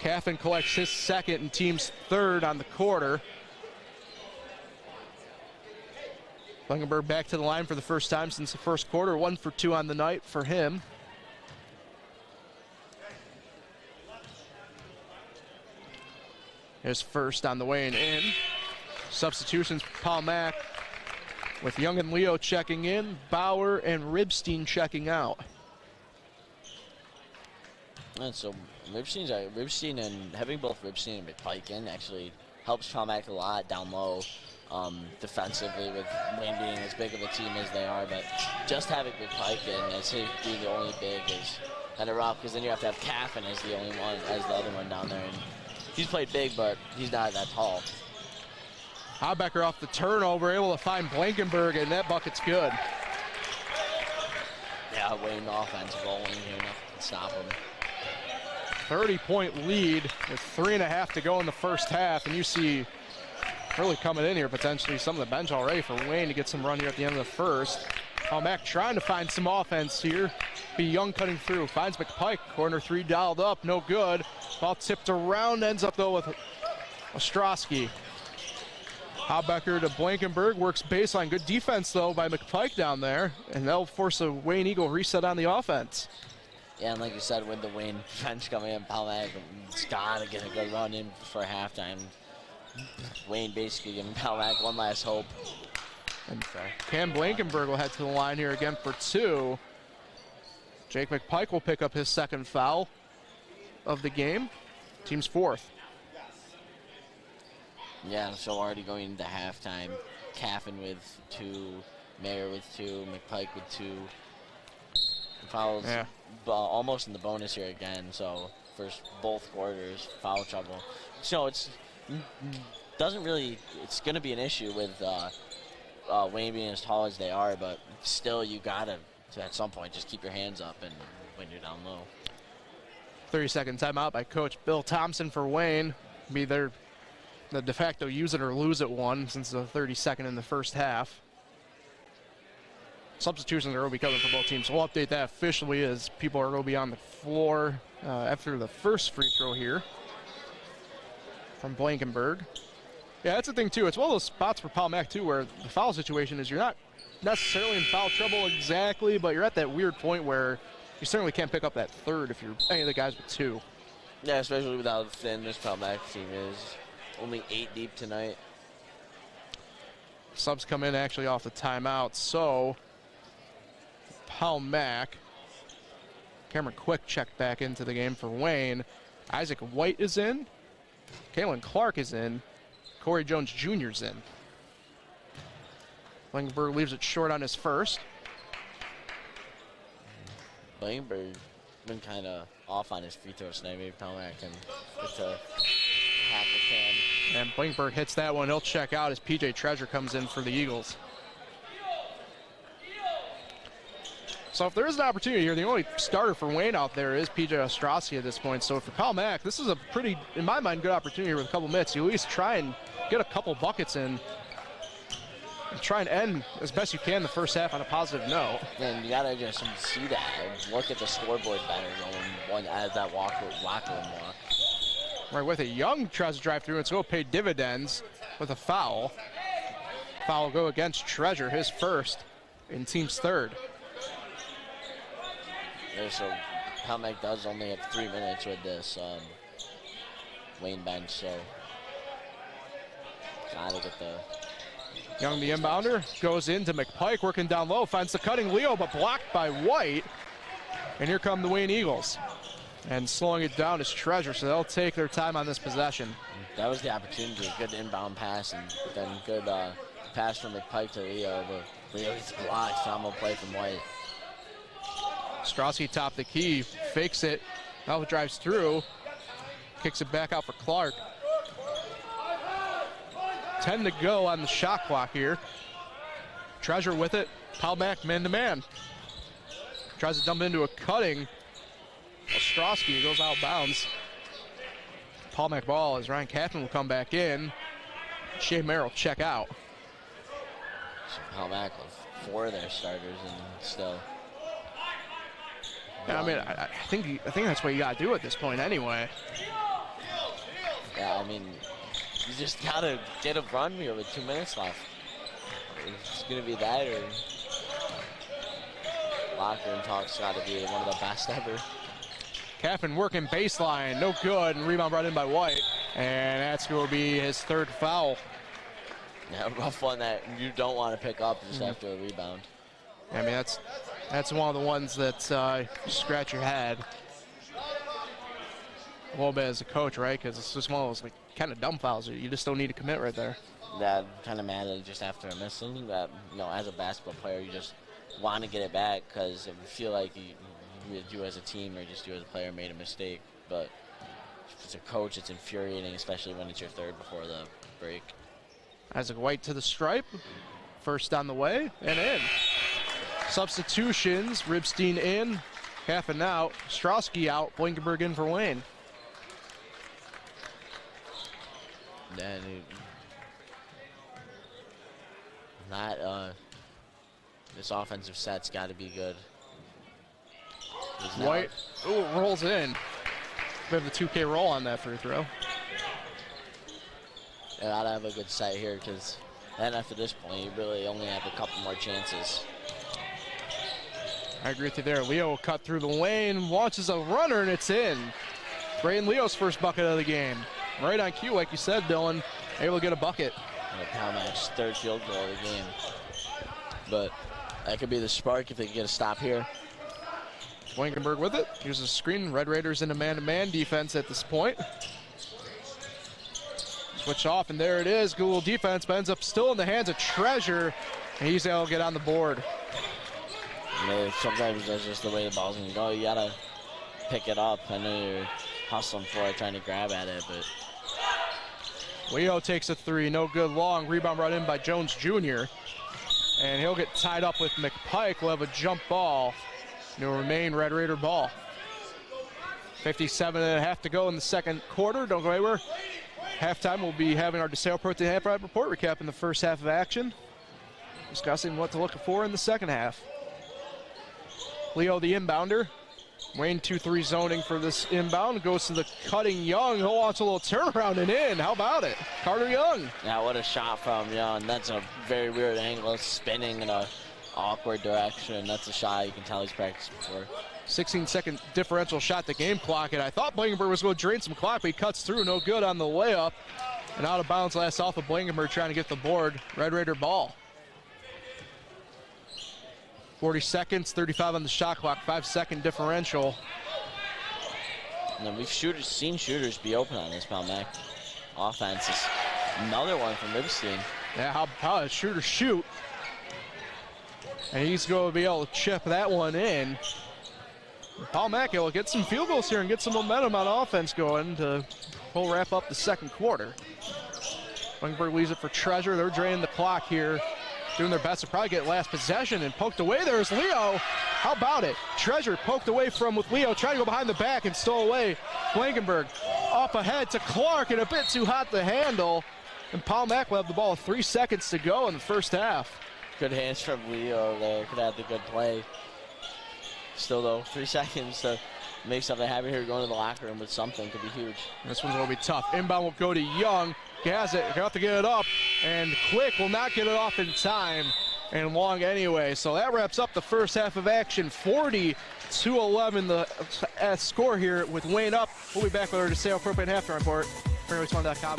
Caffin collects his second and team's third on the quarter. Blankenberg back to the line for the first time since the first quarter. 1 for 2 on the night for him. His first on the way and in. Substitutions for Palmack with Young and Leo checking in, Bauer and Ribstein checking out. And so Ribstein and having both Ribstein and McPike in actually helps Palmack a lot down low defensively with Wayne being as big of a team as they are. But just having McPike in as he being the only big is kind of rough because then you have to have Caffin as the only one, as the other one down there. And he's played big, but he's not that tall. Habecker off the turnover, able to find Blankenberg, and that bucket's good. Yeah, Wayne offense rolling here, nothing can stop him. 30-point lead with 3.5 to go in the first half, and you see really coming in here potentially some of the bench already for Wayne to get some run here at the end of the first. Mac trying to find some offense here. Be Young cutting through, finds McPike, corner three dialed up, no good. Ball tipped around, ends up though with Ostrowski. Habecker to Blankenberg, works baseline. Good defense though by McPike down there, and that'll force a Wayne Eagle reset on the offense. Yeah, and like you said, with the Wayne bench coming in, Palmac has got to get a good run in for halftime. Wayne basically giving Palmac one last hope. And Cam Blankenberg will head to the line here again for 2. Jake McPike will pick up his second foul of the game. Team's 4th. Yeah, so already going into halftime, Caffin with 2, Mayer with 2, McPike with 2. Fouls almost in the bonus here again, so first both quarters, foul trouble. So it's going to be an issue with Wayne being as tall as they are, but still you got to at some point just keep your hands up and when you're down low. 30-second timeout by Coach Bill Thompson for Wayne. Be the de facto use it or lose it one since the 32nd in the first half. Substitutions are going to be coming for both teams, so we'll update that officially as people are going to be on the floor after the first free throw here from Blankenberg. Yeah, that's the thing too. It's one of those spots for Palmac too where the foul situation is you're not necessarily in foul trouble exactly, but you're at that weird point where you certainly can't pick up that third if you're any of the guys with 2. Yeah, especially with how thin this Palmac team is. Only 8 deep tonight. Subs come in actually off the timeout, so Palmac. Cameron Quick checked back into the game for Wayne. Isaac White is in. Kalen Clark is in. Corey Jones Jr. is in. Blankenberg leaves it short on his first. Blankenberg been kind of off on his free throws tonight. Maybe Palmac can get to half a can. And Blankenberg hits that one. He'll check out as PJ Treasure comes in for the Eagles. So if there is an opportunity here, the only starter for Wayne out there is PJ Ostrowski at this point. So for Palmac, this is a pretty, in my mind, good opportunity here with a couple minutes. You at least try and get a couple buckets in and try and end as best you can the first half on a positive note. And you gotta just see that and look at the scoreboard better going as that locker room walk. Right with it, Young tries to drive through and it's going to pay dividends with a foul. Foul will go against Treasure, his first, in team's 3rd. Yeah, so Palmac does only have 3 minutes with this Wayne bench, so gotta get the... Young, the inbounder, goes into McPike, working down low, finds the cutting Leo, but blocked by White. And here come the Wayne Eagles. And slowing it down is Treasure, so they'll take their time on this possession. That was the opportunity, good inbound pass, and then good pass from McPike to Leo, but Leo gets blocked, phenomenal play from White. Strosky top the key, fakes it, now drives through, kicks it back out for Clark. 10 to go on the shot clock here. Treasure with it, Palmac man-to-man. Tries to dump into a cutting. Ostrowski goes out of bounds. Palmac ball as Ryan Catton will come back in. Shea Merrill check out. So Palmac with 4 of their starters and still... Yeah, I mean, I think that's what you got to do at this point anyway. Yeah, I mean, you just got to get a run here with 2 minutes left. It's going to be that or locker room talk's got to be one of the best ever. Caffin working baseline, no good, and rebound brought in by White. And that's going to be his 3rd foul. Yeah, rough one that you don't want to pick up just after a rebound. I mean, that's one of the ones that you scratch your head a little bit as a coach, right? Because it's just one of those like kind of dumb fouls. You just don't need to commit right there. That kind of mad at just after a miss. Something that, as a basketball player, you just want to get it back because if you feel like you as a team or just you as a player made a mistake. But if it's a coach, it's infuriating, especially when it's your 3rd before the break. Isaac White to the stripe. First on the way and in. Substitutions, Ribstein in, half and out. Strosky out, Blankenberg in for Wayne. This offensive set's got to be good. White, ooh, rolls in. We have the 2K roll on that free throw. Yeah, gotta have a good set here, because then after this point, you really only have a couple more chances. I agree with you there. Leo will cut through the lane, launches a runner, and it's in. Braden Leo's first bucket of the game. Right on cue, like you said, Dylan. Able to get a bucket. Palmack's third field goal of the game. But that could be the spark if they can get a stop here. Blankenberg with it. Here's a screen. Red Raiders in a man-to-man defense at this point. Switch off, and there it is. Google defense, but ends up still in the hands of Treasure, and he's able to get on the board. Sometimes that's just the way the ball's going to go. You got to pick it up. I know you're hustling for it, trying to grab at it, but... Leo takes a three, no good long. Rebound brought in by Jones Jr. And he'll get tied up with McPike. We'll have a jump ball. It'll remain Red Raider ball. 57.5 to go in the second quarter. Don't go anywhere. Halftime, we'll be having our DeSale Pro Team half-time report, recapping the first half of action. Discussing what to look for in the second half. Leo, the inbounder. Wayne 2-3 zoning for this inbound. Goes to the cutting Young. He'll launch a little turnaround and in. How about it? Carter Young. Yeah, what a shot from Young. That's a very weird angle, spinning in an awkward direction. That's a shot you can tell he's practiced before. 16-second differential shot to game clock, and I thought Blankenberg was going to drain some clock, but he cuts through. No good on the layup. And out of bounds last off of Blankenberg trying to get the board. Red Raider ball. 40 seconds, 35 on the shot clock, 5-second differential. And we've seen shooters be open on this Palmack offense. Is another one from Ribstein. Yeah, how a shooter shoot. And he's going to be able to chip that one in. Palmack will get some field goals here and get some momentum on offense going to we'll wrap up the second quarter. Blankenberg leaves it for Treasure. They're draining the clock here. Doing their best to probably get last possession, and poked away. There's Leo. How about it? Treasure poked away from with Leo, trying to go behind the back and stole away. Blankenberg up ahead to Clark, and a bit too hot to handle. And Palmack will have the ball with 3 seconds to go in the first half. Good hands from Leo there. Could have the good play. Still though, 3 seconds to make something happen here. Going to the locker room with something could be huge. This one's going to be tough. Inbound will go to Young. He has it. He'll have to get it up. And Quick will not get it off in time. And Long anyway. So that wraps up the first half of action. 40-11 the score here with Wayne up. We'll be back with our DeSale Propane halftime report. FL1.com.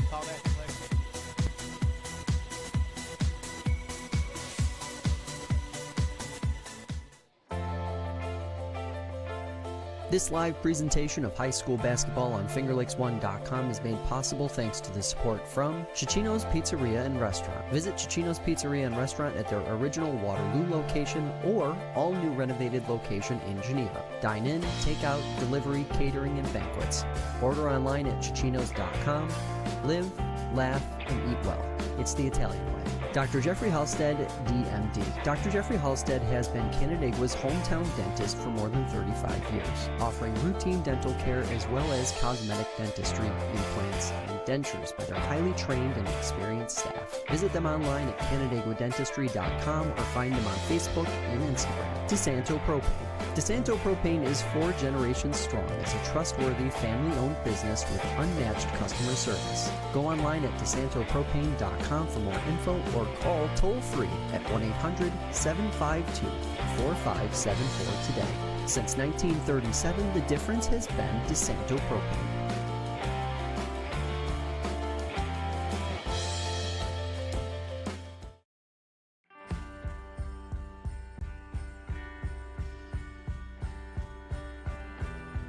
This live presentation of high school basketball on FingerLakes1.com is made possible thanks to the support from Cicino's Pizzeria and Restaurant. Visit Cicino's Pizzeria and Restaurant at their original Waterloo location or all-new renovated location in Geneva. Dine in, takeout, delivery, catering, and banquets. Order online at Cicinos.com. Live, laugh, and eat well. It's the Italian way. Dr. Jeffrey Halstead, DMD. Dr. Jeffrey Halstead has been Canandaigua's hometown dentist for more than 35 years, offering routine dental care as well as cosmetic dentistry, implants, and dentures by their highly trained and experienced staff. Visit them online at canandaiguadentistry.com or find them on Facebook and Instagram. DeSanto Propane. DeSanto Propane is 4 generations strong as a trustworthy family-owned business with unmatched customer service. Go online at DeSantoPropane.com for more info or call toll-free at 1-800-752-4574 today. Since 1937, the difference has been DeSanto Propane.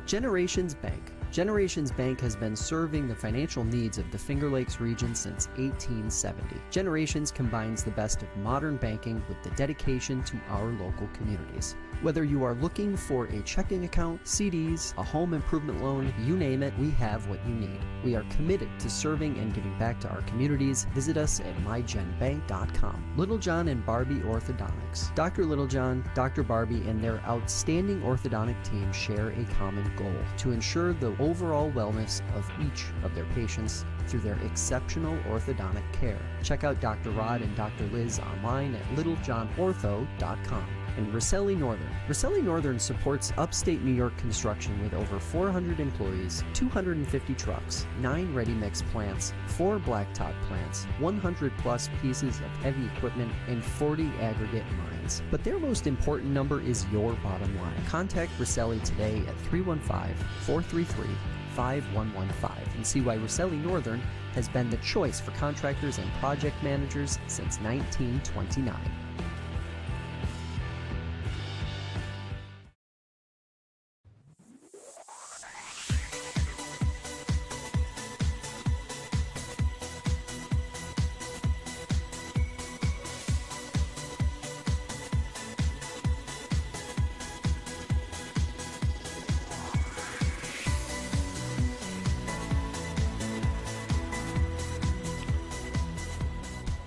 Generations Bank, Generations Bank has been serving the financial needs of the Finger Lakes region since 1870. Generations combines the best of modern banking with the dedication to our local communities. Whether you are looking for a checking account, CDs, a home improvement loan, you name it, we have what you need. We are committed to serving and giving back to our communities. Visit us at mygenbank.com. Littlejohn and Barbie Orthodontics. Dr. Littlejohn, Dr. Barbie, and their outstanding orthodontic team share a common goal: to ensure the overall wellness of each of their patients through their exceptional orthodontic care. Check out Dr. Rod and Dr. Liz online at littlejohnortho.com. And Rosselli Northern. Rosselli Northern supports upstate New York construction with over 400 employees, 250 trucks, 9 ready-mix plants, 4 blacktop plants, 100 plus pieces of heavy equipment, and 40 aggregate mines. But their most important number is your bottom line. Contact Rosselli today at 315-433-5115 and see why Rosselli Northern has been the choice for contractors and project managers since 1929.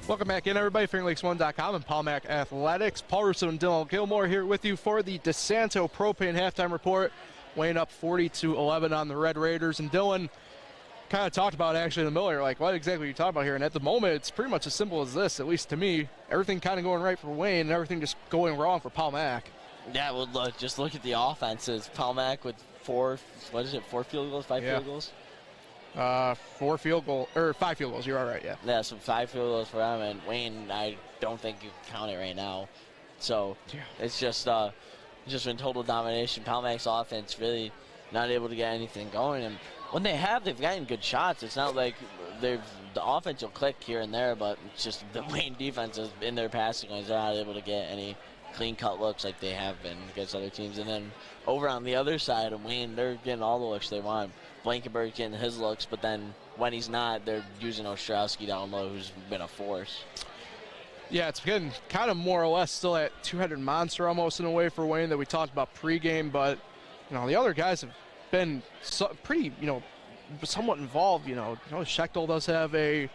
Welcome back in, everybody. FingerLakes1.com and Palmac Athletics. Paul Russo and Dylan Gilmore here with you for the DeSanto Propane halftime report. Weighing up 40-11 on the Red Raiders. And Dylan kind of talked about actually in the middle here, like, what exactly are you talking about here? And at the moment, it's pretty much as simple as this, at least to me. Everything kind of going right for Wayne and everything just going wrong for Palmac. Yeah, well, just look at the offenses. Palmac with 4 field goals, 5 field goals? 5 field goals, you're all right, yeah. Yeah, so 5 field goals for them, and Wayne, I don't think you can count it right now. So it's just been total domination. Palmac's offense really not able to get anything going, and when they've gotten good shots. It's not like the offense will click here and there, but it's just the Wayne defense is in their passing lanes. They're not able to get any clean-cut looks like they have been against other teams. And then over on the other side of Wayne, they're getting all the looks they want. Blankenberg getting his looks, but then when he's not, they're using Ostrowski down low, who's been a force. Yeah, it's been kind of more or less still at two-headed monster almost in a way for Wayne that we talked about pregame, but the other guys have been pretty somewhat involved. Schechtel does have a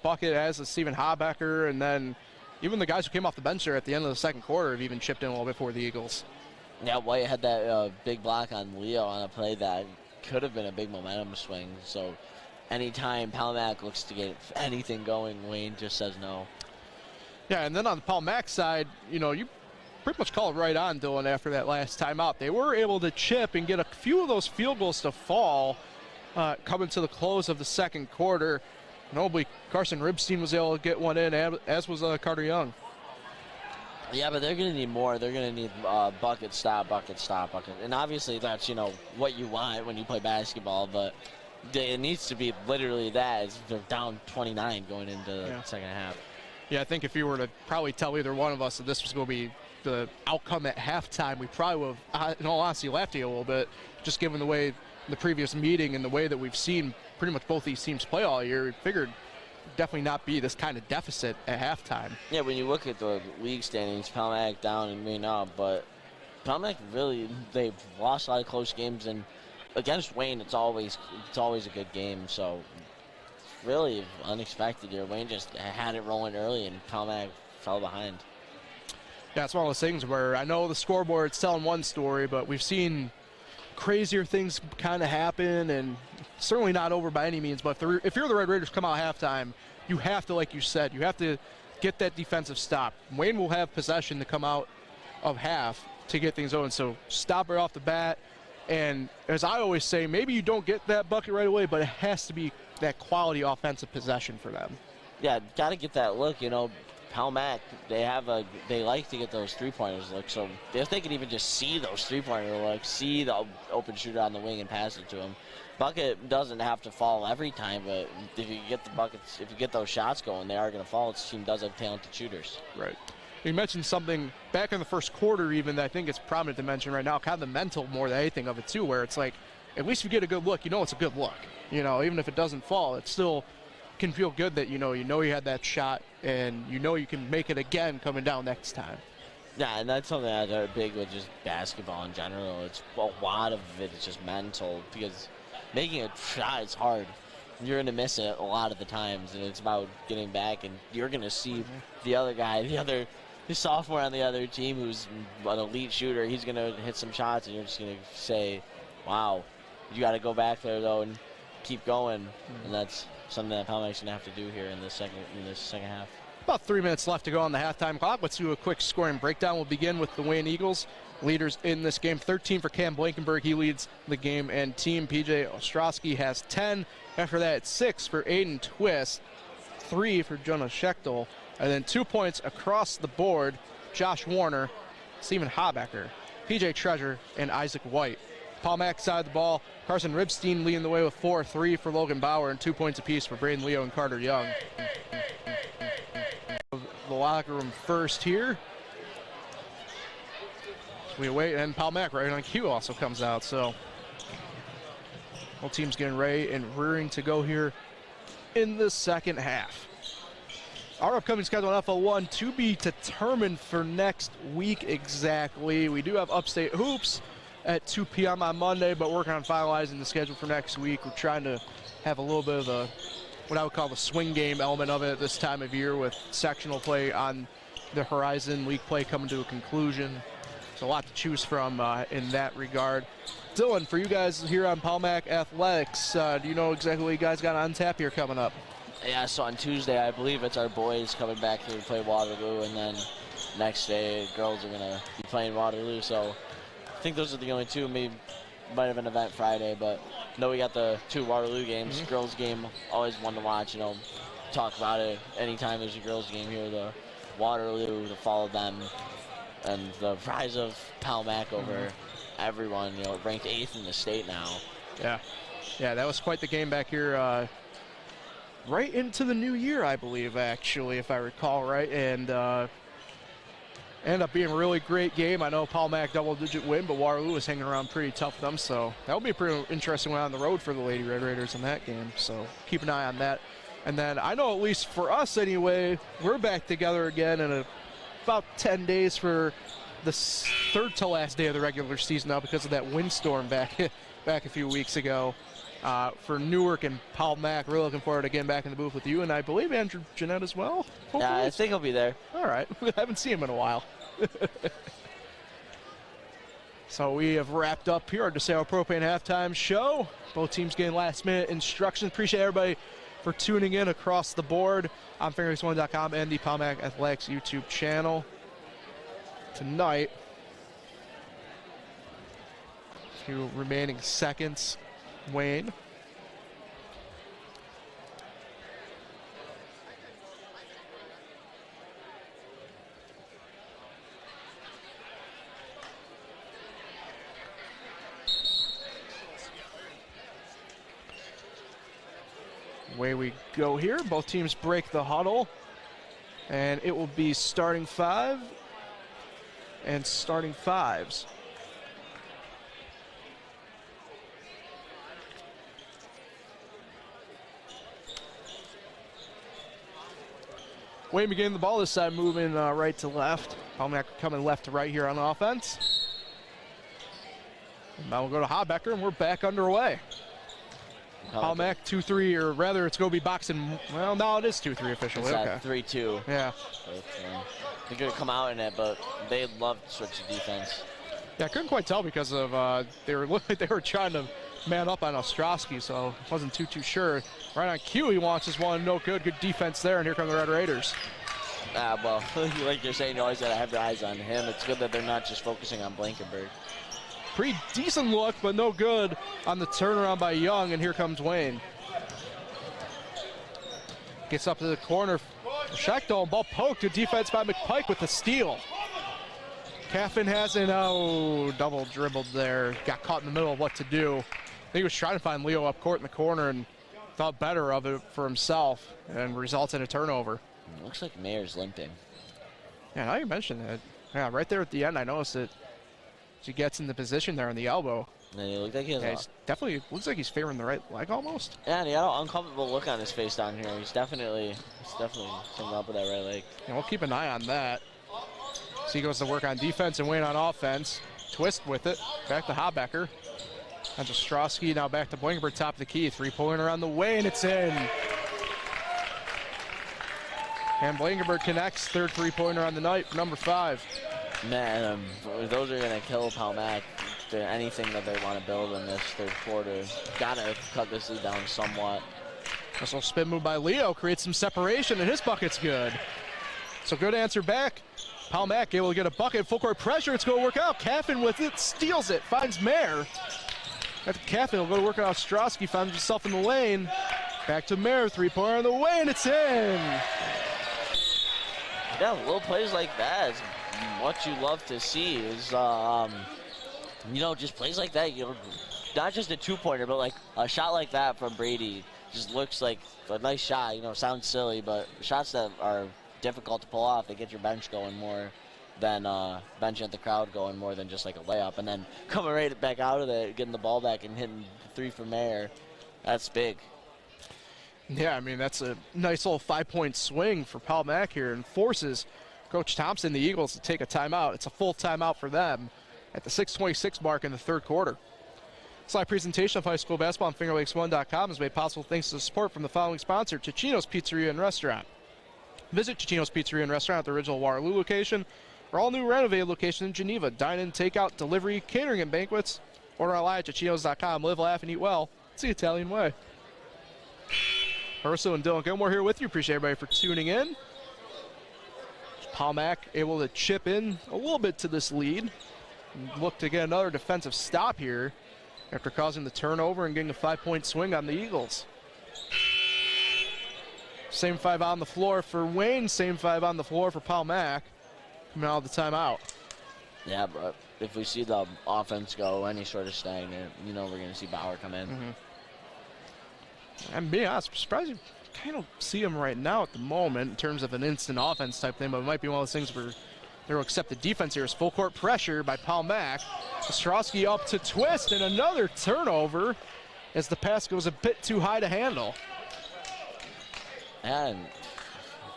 bucket, as does Steven Habecker, and then even the guys who came off the bench there at the end of the second quarter have even chipped in a little bit for the Eagles. Yeah, White had that big block on Leo on a play that could have been a big momentum swing. So anytime Palmac looks to get anything going, Wayne just says no. Yeah, and then on the Palmac side, you pretty much call it right on, Dylan, after that last timeout. They were able to chip and get a few of those field goals to fall coming to the close of the second quarter. Notably, Carson Ribstein was able to get one in, as was Carter Young. Yeah, but they're going to need more. They're going to need bucket, stop. And obviously that's, what you want when you play basketball, but it needs to be literally that. They're down 29 going into the second half. Yeah, I think if you were to probably tell either one of us that this was going to be the outcome at halftime, we probably would have, in all honesty, laughed at you a little bit, just given the way the previous meeting and the way that we've seen pretty much both these teams play all year. We figured definitely not be this kind of deficit at halftime. Yeah, when you look at the league standings, Palmac down and Wayne up, but Palmac really, they've lost a lot of close games, and against Wayne, it's always a good game. So really unexpected here. Wayne just had it rolling early, and Palmac fell behind. Yeah, it's one of those things where I know the scoreboard's telling one story, but we've seen crazier things kind of happen, and certainly not over by any means. But if you're the Red Raiders come out halftime, you have to, like you said, you have to get that defensive stop. Wayne will have possession to come out of half to get things going, so stop right off the bat. And as I always say, maybe you don't get that bucket right away, but it has to be that quality offensive possession for them. Yeah, got to get that look. Palmac, they like to get those three-pointers look. So if they could even just see those three-pointer looks, see the open shooter on the wing and pass it to him. Bucket doesn't have to fall every time, but if you get the buckets, if you get those shots going, they are going to fall. This team does have talented shooters. Right. You mentioned something back in the first quarter even that I think it's prominent to mention right now, kind of the mental more than anything of it too, where it's like at least if you get a good look, you know it's a good look. You know, even if it doesn't fall, it still can feel good that you know you had that shot, and you know you can make it again coming down next time. Yeah, and that's something that are big with just basketball in general. It's a lot of it is just mental, because making a shot is hard. You're going to miss it a lot of the times, and it's about getting back, and you're going to see the other guy, the sophomore on the other team who's an elite shooter. He's going to hit some shots, and you're just going to say, wow, you got to go back there, though, and keep going. And that's something that Palmac's going to have to do here in this second half. About 3 minutes left to go on the halftime clock. Let's do a quick scoring breakdown. We'll begin with the Wayne Eagles. Leaders in this game, 13 for Cam Blankenberg. He leads the game and team. PJ Ostrowski has 10. After that, 6 for Aiden Twist, 3 for Jonah Schechtel, and then 2 points across the board, Josh Warner, Stephen Habecker, PJ Treasure, and Isaac White. Palmac side of the ball, Carson Ribstein leading the way with 4, 3 for Logan Bauer, and 2 points apiece for Braden Leo and Carter Young. The locker room first here. We wait, and Palmac right on cue also comes out, so whole team's getting ready and rearing to go here in the second half. Our upcoming schedule on FL1 to be determined for next week exactly. We do have Upstate Hoops at 2 p.m. on Monday, but working on finalizing the schedule for next week. We're trying to have a little bit of a what I would call the swing game element of it at this time of year, with sectional play on the horizon, league play coming to a conclusion. So a lot to choose from in that regard. Dylan, for you guys here on Palmac Athletics, do you know exactly what you guys got on tap here coming up? Yeah, so on Tuesday, I believe it's our boys coming back here to play Waterloo, and then next day, girls are going to be playing Waterloo. So I think those are the only two. Maybe might have an event Friday, but no, we got the 2 Waterloo games. Girls game, always one to watch, you know, talk about it anytime there's a girls game here. The Waterloo, to follow them, and the rise of Palmac over everyone, you know, ranked 8th in the state now. Yeah, that was quite the game back here, right into the new year, I believe, actually, if I recall right, and ended up being a really great game. I know Palmac double-digit win, but Waterloo was hanging around pretty tough with them, so that'll be a pretty interesting one on the road for the Lady Red Raiders in that game, so keep an eye on that. And then I know, at least for us anyway, we're back together again in about 10 days for the third to last day of the regular season now, because of that windstorm back a few weeks ago. For Newark and Palmac, really looking forward to getting back in the booth with you, and I believe Andrew Jeanette as well. Hopefully. Yeah, I think he'll be there. All right, we haven't seen him in a while. So we have wrapped up here our DeSale Propane halftime show. Both teams getting last-minute instructions. Appreciate everybody for tuning in across the board on FingerLakes1.com and the Palmac Athletics YouTube channel. Tonight, a few remaining seconds. Wayne. Away we go here. Both teams break the huddle, and it will be starting 5 and starting 5s. Wayne beginning the ball this side, moving right to left. Palmac coming left to right here on offense. And now we'll go to Habecker, and we're back underway. Palmac 2-3, or rather it's going to be boxing. Well, no, it is 2-3 officially. It's 3-2. Yeah. They're going to come out in it, but they love to switch the defense. Yeah, I couldn't quite tell because of they were trying to man up on Ostrowski, so wasn't too sure. Right on cue, he wants this one, no good. Good defense there, and here come the Red Raiders. Well, like you're saying, you always got to have your eyes on him. It's good that they're not just focusing on Blankenberg. Pretty decent look, but no good on the turnaround by Young, and here comes Wayne. Gets up to the corner. Schechtel, ball poked. Good defense by McPike with the steal. Caffin has it. Oh, double dribbled there. Got caught in the middle of what to do. I think he was trying to find Leo up court in the corner and thought better of it for himself, and results in a turnover. Looks like Mayer's limping. Yeah, now you mentioned that. Yeah, right there at the end, I noticed it. She gets in the position there on the elbow. And he looked like he has he's definitely looks like he's favoring the right leg almost. Yeah, and he had an uncomfortable look on his face down here. He's definitely something up with that right leg. And we'll keep an eye on that. So he goes to work on defense and Wayne on offense. Twist with it. Back to Habecker. That's Ostrowski. Now back to Blankenberg, top of the key. Three-pointer on the way, and it's in. And Blankenberg connects. Third three-pointer on the night for number 5. Man, those are going to kill Palmac. Anything that they want to build in this third quarter. Got to cut this lead down somewhat. This little spin move by Leo creates some separation, and his bucket's good. So good answer back. Palmac able to get a bucket. Full court pressure. It's going to work out. Caffin with it. Steals it. Finds Mayer. After Caffin will go to work on Ostrowski. Finds himself in the lane. Back to Mayer. Three-pointer on the way, and it's in. Yeah, little plays like that is what you love to see. Is you know, just plays like that. You know, not just a two-pointer, but like a shot like that from Brady just looks like a nice shot. You know, sounds silly, but shots that are difficult to pull off, they get your bench going more than benching the crowd going more than just like a layup. And then coming right back out of it, getting the ball back and hitting three from there, that's big. Yeah, I mean, that's a nice little 5-point swing for Palmac here and forces Coach Thompson, the Eagles, to take a timeout. It's a full timeout for them at the 6:26 mark in the third quarter. This live presentation of high school basketball on FingerLakes1.com is made possible thanks to the support from the following sponsor, Cicino's Pizzeria and Restaurant. Visit Cicino's Pizzeria and Restaurant at the original Waterloo location or all new renovated location in Geneva. Dine-in, takeout, delivery, catering, and banquets. Order online at Cicinos.com. Live, laugh, and eat well. It's the Italian way. Russo and Dylan Gilmore here with you. Appreciate everybody for tuning in. Palmac able to chip in a little bit to this lead. Look to get another defensive stop here after causing the turnover and getting a 5-point swing on the Eagles. Same 5 on the floor for Wayne, same 5 on the floor for Palmac. Coming out of the timeout. Yeah, but if we see the offense go any sort of stagnant, you know we're going to see Bauer come in. And being honest, I'm surprised you kind of see him right now at the moment in terms of an instant offense type thing, but it might be one of those things where they'll accept the defense here. Is full court pressure by Palmac. Ostrowski up to twist, and another turnover as the pass goes a bit too high to handle. And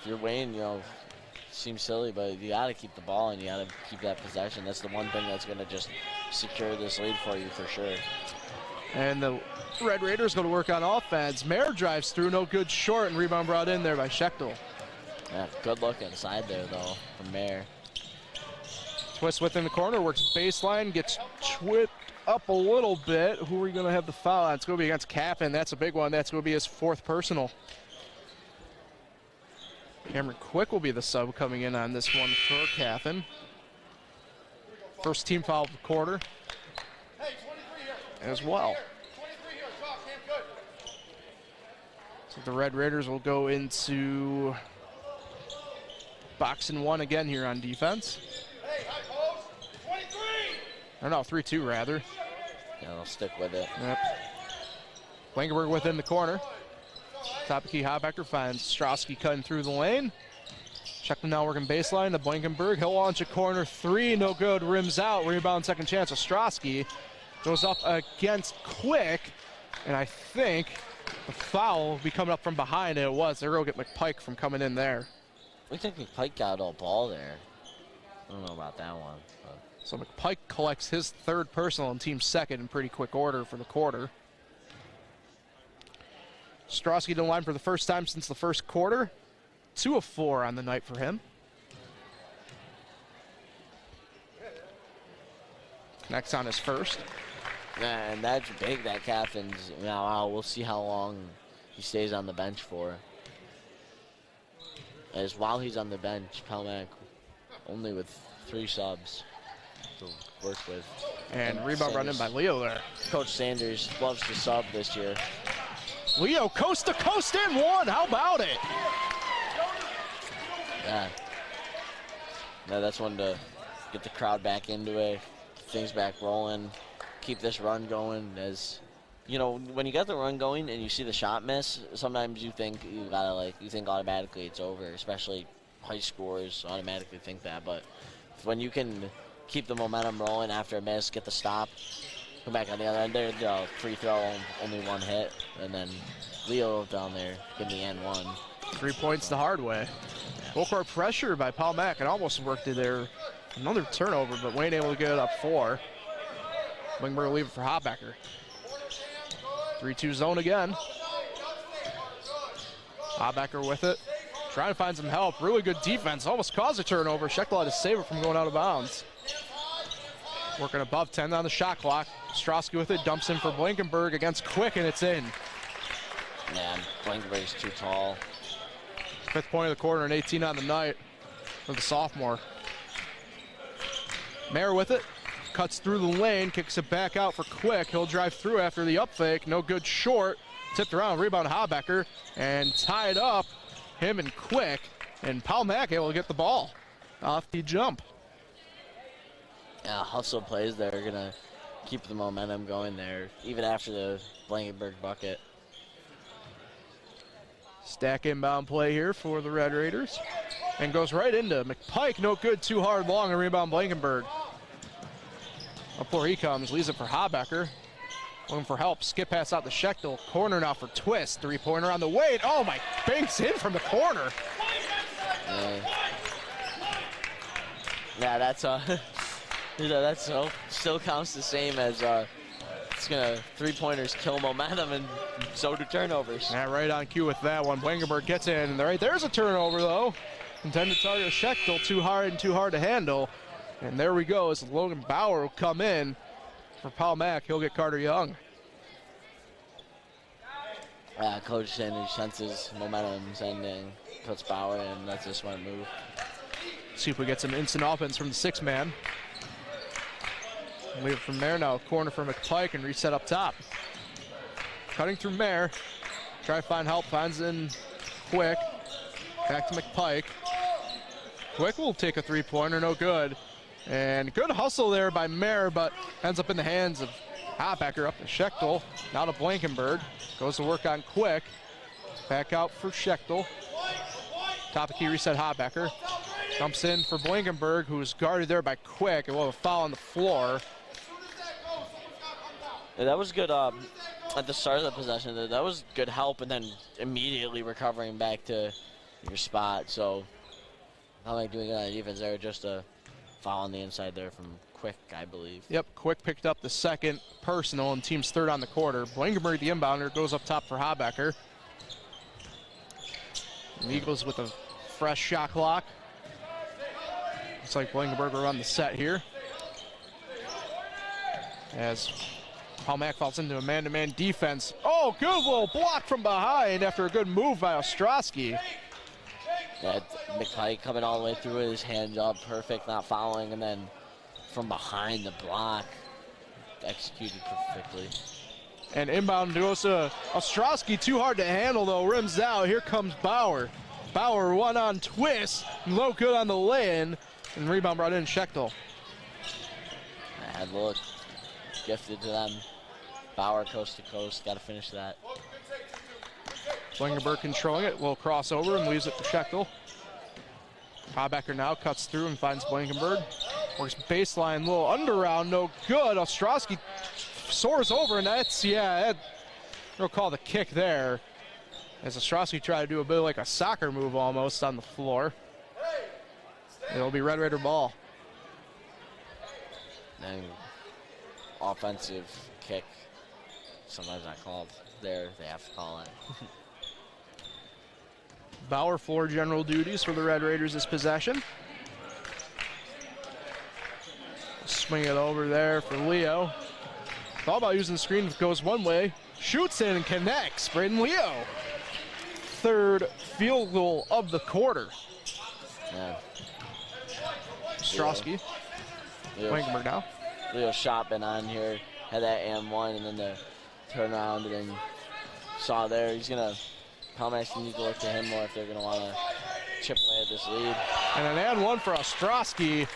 if you're Wayne, you know, seems silly, but you got to keep the ball and you got to keep that possession. That's the one thing that's going to just secure this lead for you for sure. And the Red Raiders go to work on offense. Mayer drives through, no good short, and rebound brought in there by Schechtel. Yeah, good look inside there, though, from Mayer. Twist within the corner, works baseline, gets whipped up a little bit. Who are we going to have the foul on? It's going to be against Caffin. That's a big one. That's going to be his 4th personal. Cameron Quick will be the sub coming in on this one for Caffin. First team foul of the quarter as well. So the Red Raiders will go into box and 1 again here on defense. Or no, 3-2 rather. Yeah, they'll stick with it. Yep. Blankenberg within the corner. Top of key, Habecker finds Ostrowski cutting through the lane. Scheckman now working baseline to Blankenberg. He'll launch a corner 3, no good, rims out. Rebound, second chance. Ostrowski goes up against Quick, and I think the foul will be coming up from behind, and it was. They're going to get McPike from coming in there. We think McPike got all ball there. I don't know about that one. But. So McPike collects his 3rd personal and team 2nd in pretty quick order for the quarter. Ostrowski to the line for the first time since the first quarter. 2 of 4 on the night for him. Connects on his first. Yeah, and that's big that Caffin's. Now we'll see how long he stays on the bench for. As while he's on the bench, Palmac only with 3 subs to work with. And rebound run in by Leo there. Coach Sanders loves to sub this year. Leo coast to coast in 1. How about it? Yeah. No, that's one to get the crowd back into it, things back rolling, keep this run going. As you know, when you get the run going and you see the shot miss, sometimes you think you think automatically it's over, especially high scorers automatically think that. But when you can keep the momentum rolling after a miss, get the stop, Come back on the other end there, free throw, only one hit, and then Leo down there getting the and 1. 3 points the hard way. Full court pressure by Paul Mack, and almost worked it there. Another turnover, but Wayne able to get it up 4. Wingberg will leave it for Hotbacker. 3-2 zone again. Hotbacker with it. Trying to find some help. Really good defense. Almost caused a turnover. Schechtel had to save it from going out of bounds. Working above 10 on the shot clock. Ostrowski with it. Dumps in for Blankenberg against Quick, and it's in. Yeah, Blankenberg's too tall. 5th point of the quarter and 18 on the night for the sophomore. Mayer with it. Cuts through the lane. Kicks it back out for Quick. He'll drive through after the up fake. No good short. Tipped around. Rebound Hotbacker. And tied up. Him and Quick. And Paul Mack able to get the ball off the jump. Yeah, hustle plays there are going to keep the momentum going there, even after the Blankenberg bucket. Stack inbound play here for the Red Raiders. And goes right into McPike. No good, too hard, long, and rebound Blankenberg. Up where he comes, leaves it for Hotbacker. Looking for help, skip pass out to Schechtel. Corner now for Twist, 3-pointer on the way. Oh my, banks in from the corner. Yeah, that's that's still counts the same as it's gonna 3-pointers kill momentum, and so do turnovers. Yeah, right on cue with that one. Blankenberg gets in, and there's a turnover though. Intended target Schechtel, too hard to handle. And there we go, as Logan Bauer will come in for Paul Mack. He'll get Carter Young. Coach saying he senses momentum's ending, puts Bauer in. That's a smart move. See if we get some instant offense from the 6-man. Leave it from there now. Corner for McPike and reset up top. Cutting through Mayer. Try to find help. Finds in Quick. Back to McPike. Quick will take a 3-pointer. No good. And good hustle there by Mayer, but ends up in the hands of Hotbacker. Up to Schechtel. Now to Blankenberg. Goes to work on Quick. Back out for Schechtel. Top of key reset Hotbacker. Dumps in for Blankenberg, who's guarded there by Quick, and will have a foul on the floor. Yeah, that was good at the start of the possession. That was good help, and then immediately recovering back to your spot. So not like doing it on defense there, just a foul on the inside there from Quick, I believe. Yep, Quick picked up the 2nd personal, and team's 3rd on the quarter. Blankenberg, the inbounder, goes up top for Hotbacker. The Eagles with a fresh shot clock. Looks like Blankenberg will run the set here. As Paul Mack falls into a man-to-man defense. Oh, good little block from behind after a good move by Ostrowski. Yeah, McPike coming all the way through with his hands up, perfect, not fouling, and then from behind the block, executed perfectly. And inbound goes to Ostrowski, too hard to handle though, rims out. Here comes Bauer. Bauer one on Twist, no good on the lay-in, and rebound brought in Schechtel. Bad look, gifted to them. Bauer coast to coast, got to finish that. Blankenberg controlling it, will cross over and leaves it for Schechtel. Hotbacker now cuts through and finds Blankenberg. Works baseline, little underround, no good. Ostrowski soars over, and that's, we'll call the kick there. As Ostrowski tried to do a bit like a soccer move almost on the floor. It'll be Red Raider ball. And offensive kick, sometimes not called there, they have to call it. Bauer floor general duties for the Red Raiders this possession. Swing it over there for Leo. Thought about using the screen, goes one way. Shoots in and connects. Braden Leo. 3rd field goal of the quarter. Yeah. Ostrowski. Blankenberg now. Leo shot been on here. Had that and 1, and then the turnaround, and then saw there. He's going to, Paul Mack's need to look to him more if they're going to want to chip away at this lead. And an and 1 for Ostrowski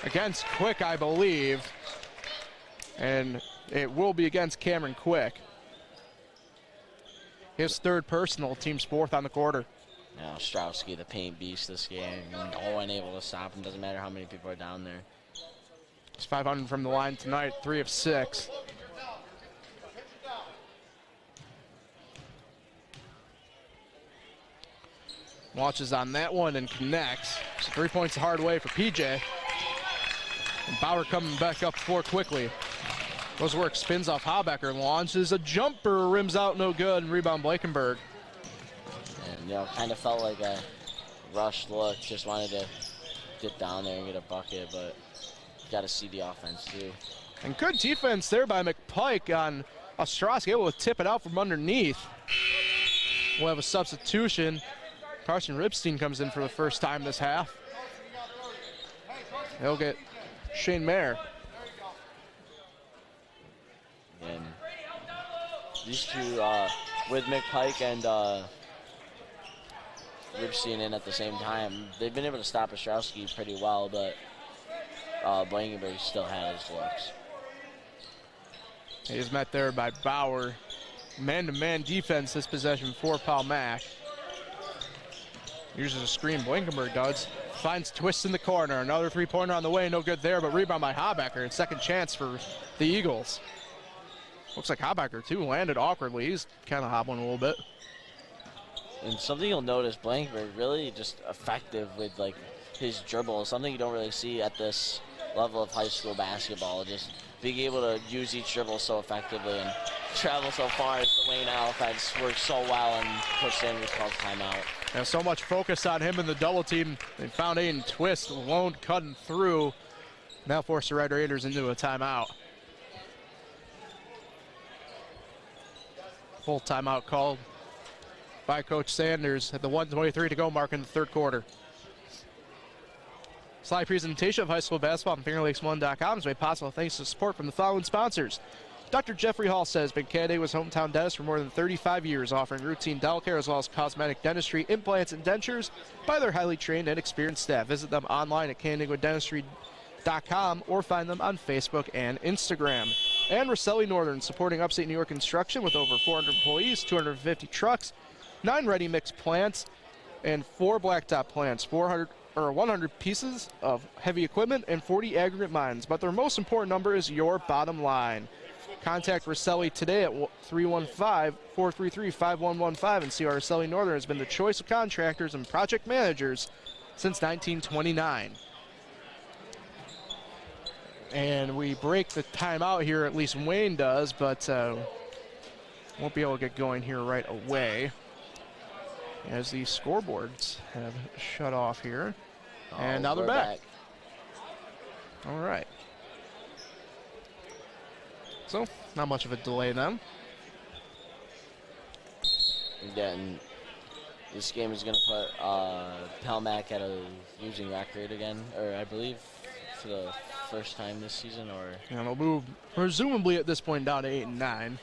against Quick, I believe. And it will be against Cameron Quick. His 3rd personal, team's 4th on the quarter. Now Ostrowski, the paint beast this game. No one able to stop him. Doesn't matter how many people are down there. He's 500 from the line tonight, 3 of 6. Launches on that one and connects. So 3 points the hard way for PJ. And Bauer coming back up 4 quickly. Goes work, spins off Habecker, launches a jumper, rims out, no good, and rebound Blankenberg. And, you know, kind of felt like a rushed look, just wanted to get down there and get a bucket, but got to see the offense too. And good defense there by McPike on Ostrowski, able to tip it out from underneath. We'll have a substitution. Carson Ripstein comes in for the first time this half. He'll get Shane Mayer. And these two, with McPike and Ripstein in at the same time, they've been able to stop Ostrowski pretty well, but Blankenberg still has looks. He's met there by Bauer. Man-to-man defense this possession for Palmac. Uses a screen, Blankenberg does. Finds twist in the corner. Another three-pointer on the way, no good there, but rebound by Habecker. It's second chance for the Eagles. Looks like Habecker, too, landed awkwardly. He's kind of hobbling a little bit. And something you'll notice, Blankenberg really just effective with like his dribble. Something you don't really see at this level of high school basketball. Just being able to use each dribble so effectively and travel so far as the Wayne offense works so well, and Coach Sanders calls timeout. Now so much focus on him in the double team. They found Aiden Twist alone cutting through. Now force the Red Raiders into a timeout. Full timeout called by Coach Sanders at the 1:23 to go mark in the third quarter. Slide presentation of high school basketball on FingerLakes1.com is made possible thanks to support from the following sponsors. Dr. Jeffrey Hall says been candidate with hometown dentist for more than 35 years, offering routine dental care as well as cosmetic dentistry, implants, and dentures by their highly trained and experienced staff. Visit them online at canandaigua-dentistry.com or find them on Facebook and Instagram. And Rosselli Northern, supporting upstate New York construction with over 400 employees, 250 trucks, 9 ready-mix plants, and 4 blacktop plants, 100 pieces of heavy equipment, and 40 aggregate mines. But their most important number is your bottom line. Contact Rosselli today at 315-433-5115 and see how Rosselli Northern has been the choice of contractors and project managers since 1929. And we break the timeout here, at least Wayne does, but won't be able to get going here right away as the scoreboards have shut off here. And now they're back. All right. So, not much of a delay then. Yeah, and this game is going to put Palmac at a losing record again, or I believe for the first time this season, or... And it'll move, presumably at this point, down to 8 and 9.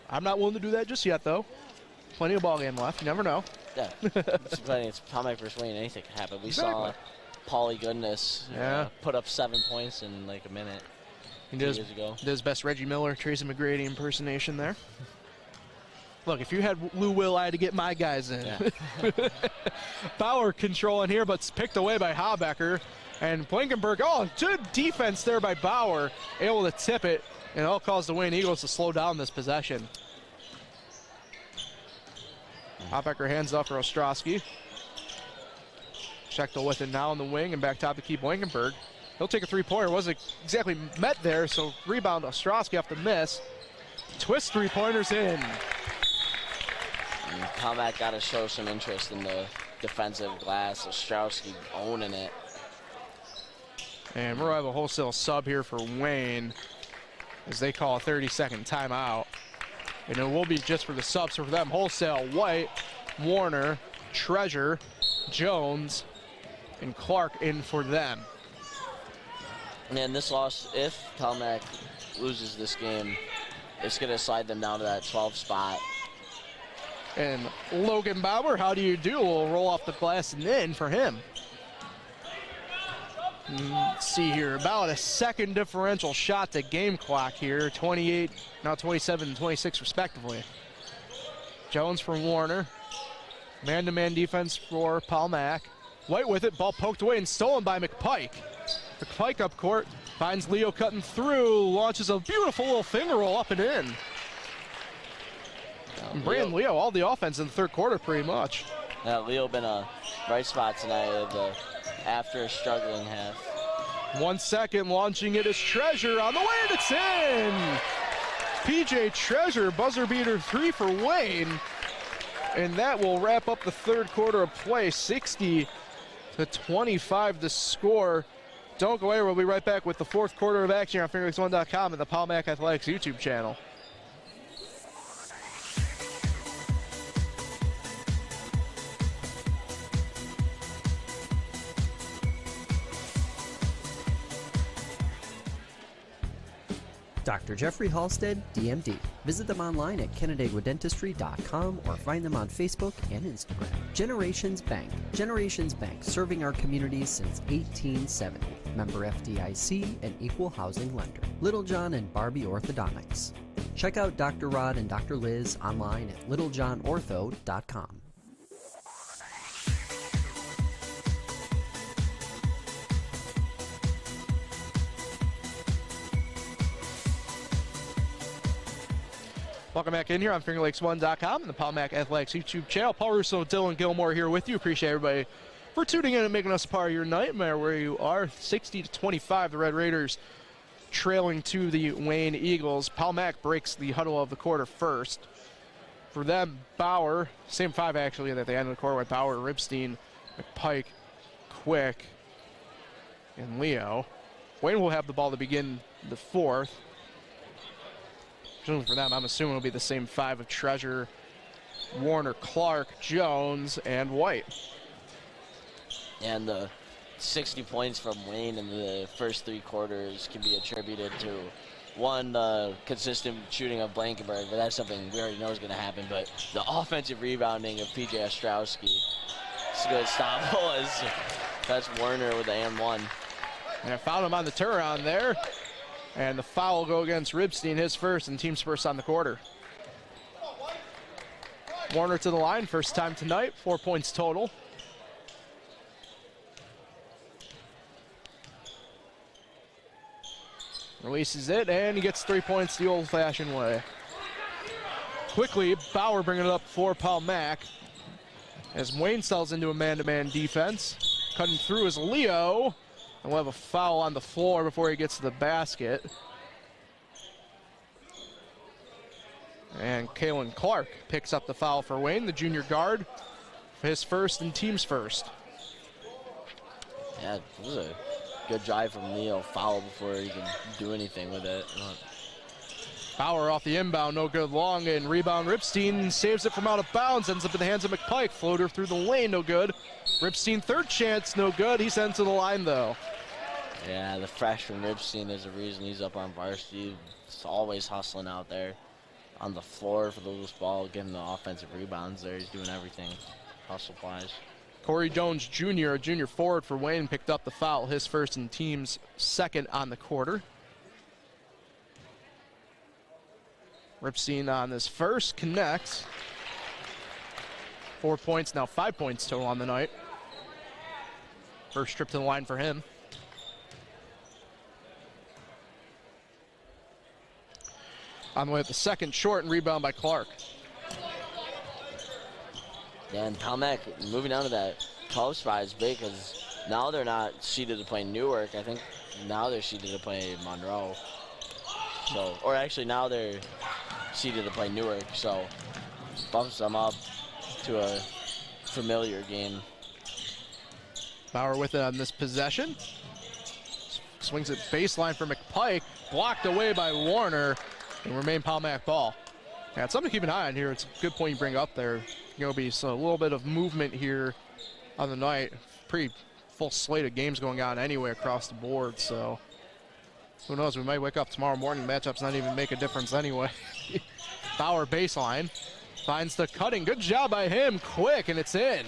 I'm not willing to do that just yet, though. Plenty of ball game left. You never know. Yeah, it's Palmac versus Wayne. Anything can happen. We saw Paulie Goodness put up 7 points in like a minute. He did his best Reggie Miller, Tracy McGrady impersonation there. Look, if you had Lou Will, I had to get my guys in. Yeah. Bauer controlling here, but it's picked away by Habecker. And Blankenberg, good defense there by Bauer, able to tip it, and it'll cause the Wayne Eagles to slow down this possession. Habecker hands off for Ostrowski. Schechtel with it now on the wing and back top to keep Blankenberg. He'll take a three-pointer. Wasn't exactly met there, so rebound Ostrowski off the miss. Twist three-pointers in. Palmac got to show some interest in the defensive glass. Ostrowski owning it. And we'll have a wholesale sub here for Wayne as they call a 30-second timeout. And it will be just for the subs for them. Wholesale, White, Warner, Treasure, Jones, and Clark in for them. And this loss, if Palmac loses this game, it's going to slide them down to that 12 spot. And Logan Bauer, how do you do? We'll roll off the glass and in for him. Let's see here, about a second differential shot to game clock here. 28, now 27 and 26 respectively. Jones from Warner. Man-to-man defense for Palmac. White with it, ball poked away and stolen by McPike. McPike up court, finds Leo cutting through, launches a beautiful little finger roll up and in. And Brandon Leo, all the offense in the third quarter pretty much. Leo been a bright spot tonight after a struggling half. 1 second, launching it is Treasure on the way, and it's in! PJ Treasure, buzzer beater 3 for Wayne. And that will wrap up the third quarter of play. 60-25 the score. Don't go away, we'll be right back with the fourth quarter of action on FingerLakes1.com and the Palmac Athletics YouTube channel. Dr. Jeffrey Halstead, DMD. Visit them online at CanandaiguaDentistry.com or find them on Facebook and Instagram. Generations Bank. Generations Bank, serving our communities since 1870. Member FDIC and equal housing lender. Little John and Barbie Orthodontics. Check out Dr. Rod and Dr. Liz online at littlejohnortho.com. Welcome back in here on FingerLakes1.com and the Palmac Athletics YouTube channel. Paul Russo, Dylan Gilmore here with you. Appreciate everybody for tuning in and making us a part of your night, no matter where you are. 60-25, the Red Raiders trailing to the Wayne Eagles. Palmac breaks the huddle of the quarter first. For them, Bauer, same five actually at the end of the quarter with Bauer, Ripstein, McPike, Quick, and Leo. Wayne will have the ball to begin the fourth. For them, I'm assuming it'll be the same five of Treasure, Warner, Clark, Jones, and White. And the 60 points from Wayne in the first three quarters can be attributed to, one, the consistent shooting of Blankenberg, but that's something we already know is going to happen, but the offensive rebounding of P.J. Ostrowski. It's a good stop. That's Warner with the and one. And I found him on the turnaround there. And the foul will go against Ripstein, his first, and team's first on the quarter. Warner to the line, first time tonight, 4 points total. Releases it, and he gets 3 points the old-fashioned way. Quickly, Bauer bringing it up for Palmac. As Wayne sells into a man-to-man defense. Cutting through is Leo. And we'll have a foul on the floor before he gets to the basket. And Kalen Clark picks up the foul for Wayne, the junior guard, for his first and team's first. Yeah, it was a good drive from Leo. Foul before he can do anything with it. Bauer off the inbound, no good long, and rebound Ripstein saves it from out of bounds, ends up in the hands of McPike. Floater through the lane, no good. Ripstein third chance, no good. He's sent to the line though. Yeah, the freshman Ripstein is the reason he's up on varsity. He's always hustling out there on the floor for the loose ball, getting the offensive rebounds there. He's doing everything hustle-wise. Corey Jones Jr., a junior forward for Wayne, picked up the foul, his first and team's second on the quarter. Ripstein on this first, connects. 4 points, now 5 points total on the night. First trip to the line for him. On the way with the second, short and rebound by Clark. Yeah, and Palmac moving down to that 12 spot is big because now they're not seeded to play Newark. I think now they're seeded to play Monroe. So, or actually now they're seeded to play Newark, so bumps them up to a familiar game. Bauer with it on this possession. Swings it baseline for McPike, blocked away by Warner, and remain Palmac ball. Yeah, it's something to keep an eye on here. It's a good point you bring up there. There'll be a little bit of movement here on the night. Pretty full slate of games going on anyway across the board, so who knows, we might wake up tomorrow morning, matchups not even make a difference anyway. Bauer baseline, finds the cutting, good job by him, quick, and it's in.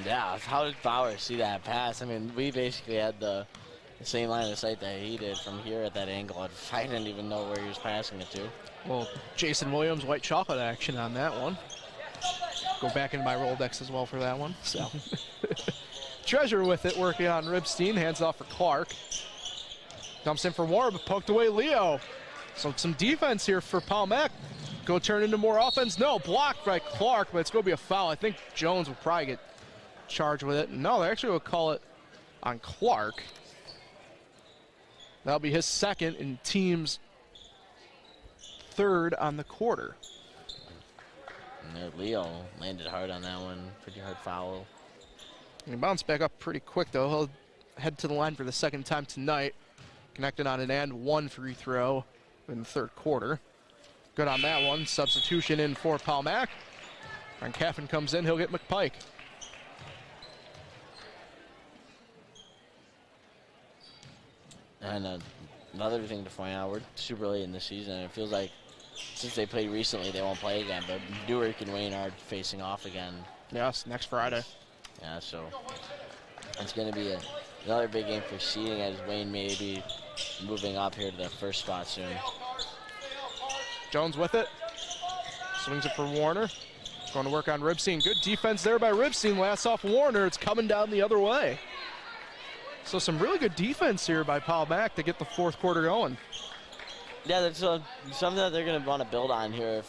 Yeah, how did Bauer see that pass? I mean, we basically had the same line of sight that he did from here at that angle. I didn't even know where he was passing it to. Well, Jason Williams, white chocolate action on that one. Go back into my Rolodex as well for that one. So, Treasure with it, working on Ripstein, hands off for Clark. Dumps in for Warner, but poked away Leo. So some defense here for Palmac. go turn into more offense. No, blocked by Clark, but it's going to be a foul. I think Jones will probably get charged with it. No, they actually will call it on Clark. That'll be his second and team's third on the quarter. And Leo landed hard on that one. Pretty hard foul. He bounced back up pretty quick, though. He'll head to the line for the second time tonight. Connected on an and one free throw in the third quarter. Good on that one. Substitution in for Palmack. When Caffin comes in, he'll get McPike. And another thing to point out, we're super late in the season. It feels like since they played recently, they won't play again. But Newark and Wayne are facing off again. Yes, next Friday. Yeah, so it's going to be another big game for seeding, as Wayne may be moving up here to the first spot soon. Jones with it. Swings it for Warner. Going to work on Ribstein. Good defense there by Ribstein. Lasts off Warner. It's coming down the other way. So some really good defense here by Palmack to get the fourth quarter going. Yeah, that's something that they're going to want to build on here.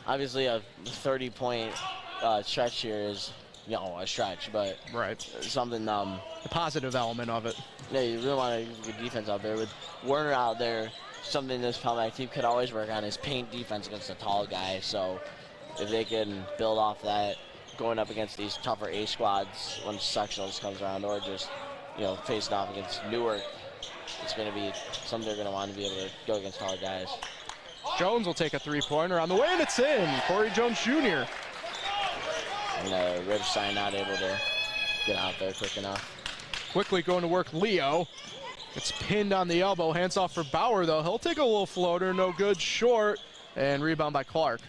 Obviously, a 30-point stretch here is, a stretch, but right, something. The positive element of it. Yeah, you really want a good defense out there with Warner out there. Something this Palmack team could always work on is paint defense against a tall guy. So if they can build off that, going up against these tougher A squads when sectionals comes around, or just facing off against Newark, it's going to be something they're going to want to be able to go against taller guys. Jones will take a three-pointer on the way, and it's in. Corey Jones Jr. And Ribstein not able to get out there quick enough. Quickly going to work Leo. It's pinned on the elbow. Hands off for Bauer, though. He'll take a little floater. No good. Short. And rebound by Clark.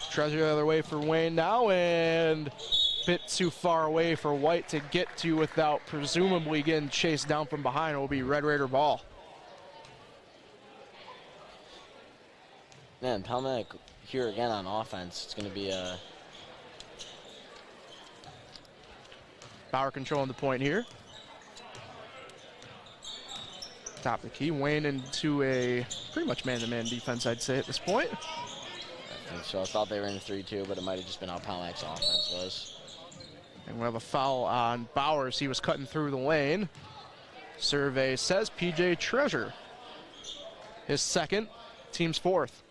Treasure the other way for Wayne now. And a bit too far away for White to get to without presumably getting chased down from behind. It will be Red Raider ball. Man, Palmack here again on offense. It's going to be a... Bauer controlling the point here. Top of the key. Wayne into a pretty much man-to-man defense, I'd say, at this point. I think so. I thought they were in 3-2, but it might have just been how Palmack's offense was. And we'll have a foul on Bowers. He was cutting through the lane. Survey says PJ Treasure. His second, team's fourth.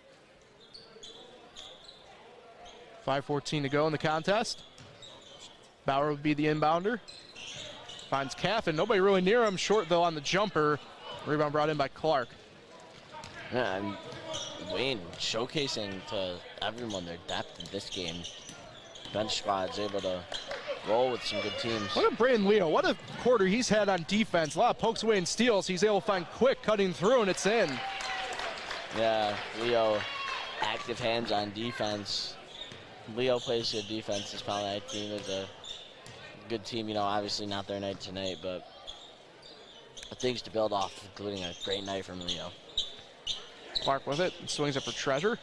5:14 to go in the contest. Bauer would be the inbounder. Finds Caffin. Nobody really near him. Short, though, on the jumper. Rebound brought in by Clark. Yeah, and Wayne showcasing to everyone their depth in this game. Bench squad's able to roll with some good teams. Look at Braden Leo. What a quarter he's had on defense. A lot of pokes away and steals. He's able to find Quick cutting through, and it's in. Yeah, Leo, active hands on defense. Leo plays good defense. This Palmack team is a good team. Obviously not their night tonight, but things to build off, including a great night from Leo. Clark with it. Swings it for Treasure.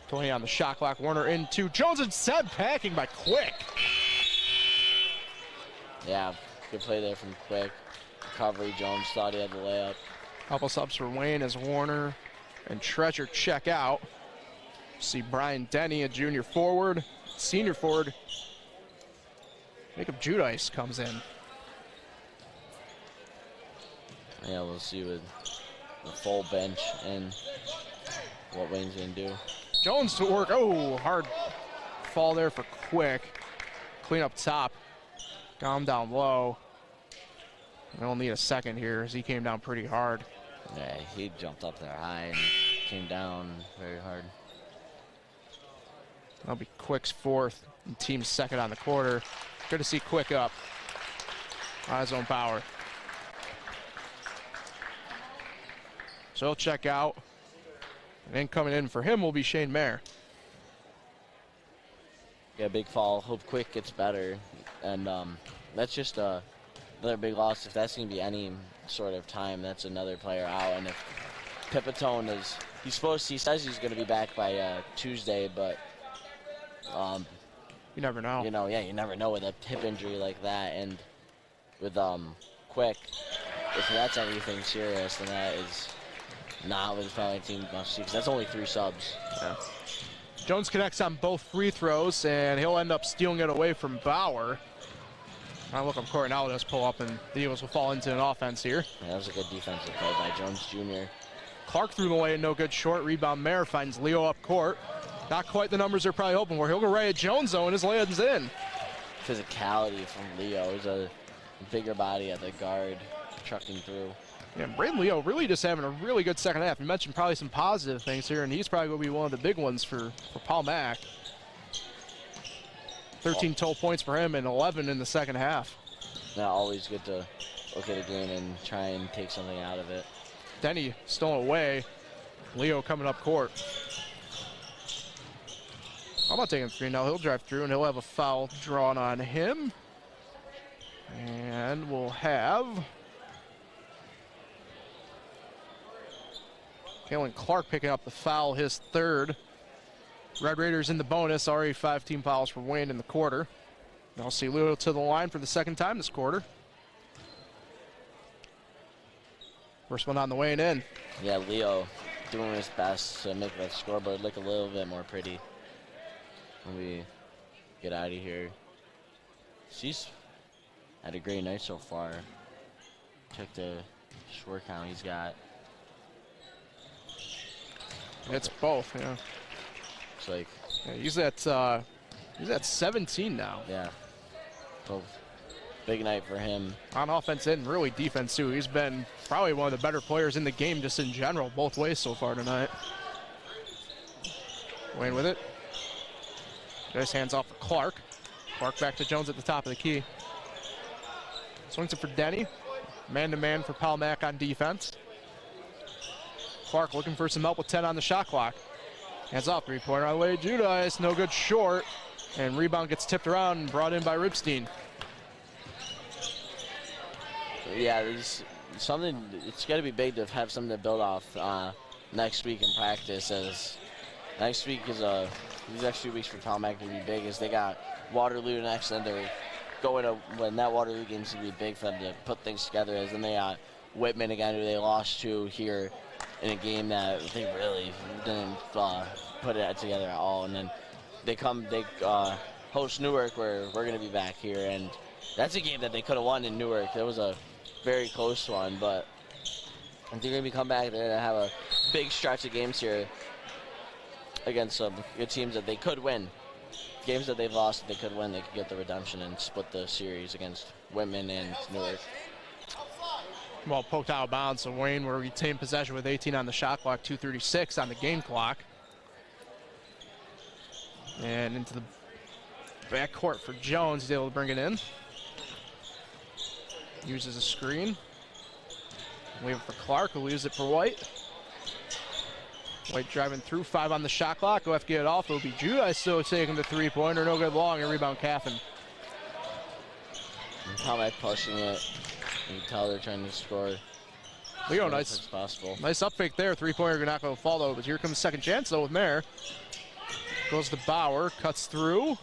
20 on the shot clock. Warner into Jones, and Seb packing by Quick. Yeah, good play there from Quick. Recovery, Jones thought he had the layup. Couple subs for Wayne as Warner and Treasure check out. See Brian Denny, a junior forward, senior forward. Jacob Judice comes in. Yeah, we'll see with the full bench and what Wayne's going to do. Jones to work. Oh, hard fall there for Quick. Clean up top. Got him down low. We'll need a second here as he came down pretty hard. Yeah, he jumped up there high and came down very hard. That'll be Quick's fourth and team's second on the quarter. Good to see Quick up on his own power. So he'll check out. And then coming in for him will be Shane Mayer. Yeah, big fall. Hope Quick gets better. And that's just another big loss. If that's going to be any sort of time, that's another player out. And if Pipitone is, he says he's going to be back by Tuesday, but you never know. Yeah, you never know with a hip injury like that. And with Quick, if that's anything serious, then that is not with the FL1 team must see, because that's only 3 subs. Yeah. Jones connects on both free throws, and he'll end up stealing it away from Bauer. I look up court, now just pull up, and the Eagles will fall into an offense here. Yeah, that was a good defensive play by Jones Jr. Clark threw the lane, no good short. Rebound, Mayer finds Leo up court. Not quite the numbers they're probably hoping for. He'll go right at Jones, though, and his layup's in. Physicality from Leo. He's a bigger body at the guard, trucking through. Yeah, Braden Leo really just having a really good second half. You mentioned probably some positive things here, and he's probably going to be one of the big ones for Paul Mack. 13 total points for him and 11 in the second half. Now, always good to look at a game and try and take something out of it. Denny stolen away. Leo coming up court. How about taking 3 now? He'll drive through, and he'll have a foul drawn on him. And we'll have Kalen Clark picking up the foul, his 3rd. Red Raiders in the bonus, already 5 team fouls for Wayne in the quarter. Now see Leo to the line for the 2nd time this quarter. First one on the way and in. Yeah, Leo doing his best to make that scoreboard look a little bit more pretty when we get out of here. She's had a great night so far. Check the score count he's got. It's both, yeah. It's like, yeah, he's at 17 now. yeah, both. Big night for him. On offense and really defense too. He's been probably one of the better players in the game just in general, both ways so far tonight. Wayne with it. Nice hands off for Clark. Clark back to Jones at the top of the key. Swings it for Denny. Man-to-man for Paul Mack on defense. Clark looking for some help with 10 on the shot clock. Hands off, 3-pointer on the way. Judice, no good short. And rebound gets tipped around and brought in by Ripstein. Yeah, there's something. It's got to be big to have something to build off next week in practice. As next week is these next few weeks for Paul Mack to be big, as they got Waterloo next, and they're going to when that Waterloo game's gonna be big for them to put things together. As then they got Whitman again, who they lost to here in a game that they really didn't put it together at all. And then they host Newark, where we're gonna be back here, and that's a game that they could have won in Newark. It was a very close one, but if they're going to come back, they're going to have a big stretch of games here against some good teams that they could win. Games that they've lost, they could win. They could get the redemption and split the series against Whitman and Newark. Well, poked out of bounds, so Wayne will retain possession with 18 on the shot clock, 2:36 on the game clock. And into the backcourt for Jones. He's able to bring it in. Uses a screen. Leave it for Clark, who leaves it for White. White driving through, 5 on the shot clock. Go have to get it off. It'll be Judice still taking the 3-pointer. No good long, and rebound Caffin. Paul Mack pushing it. You can tell they're trying to score. Leo, as nice. as possible. Nice up fake there. 3-pointer not going to fall though, but here comes second chance though with Mayer. Goes to Bauer, cuts through.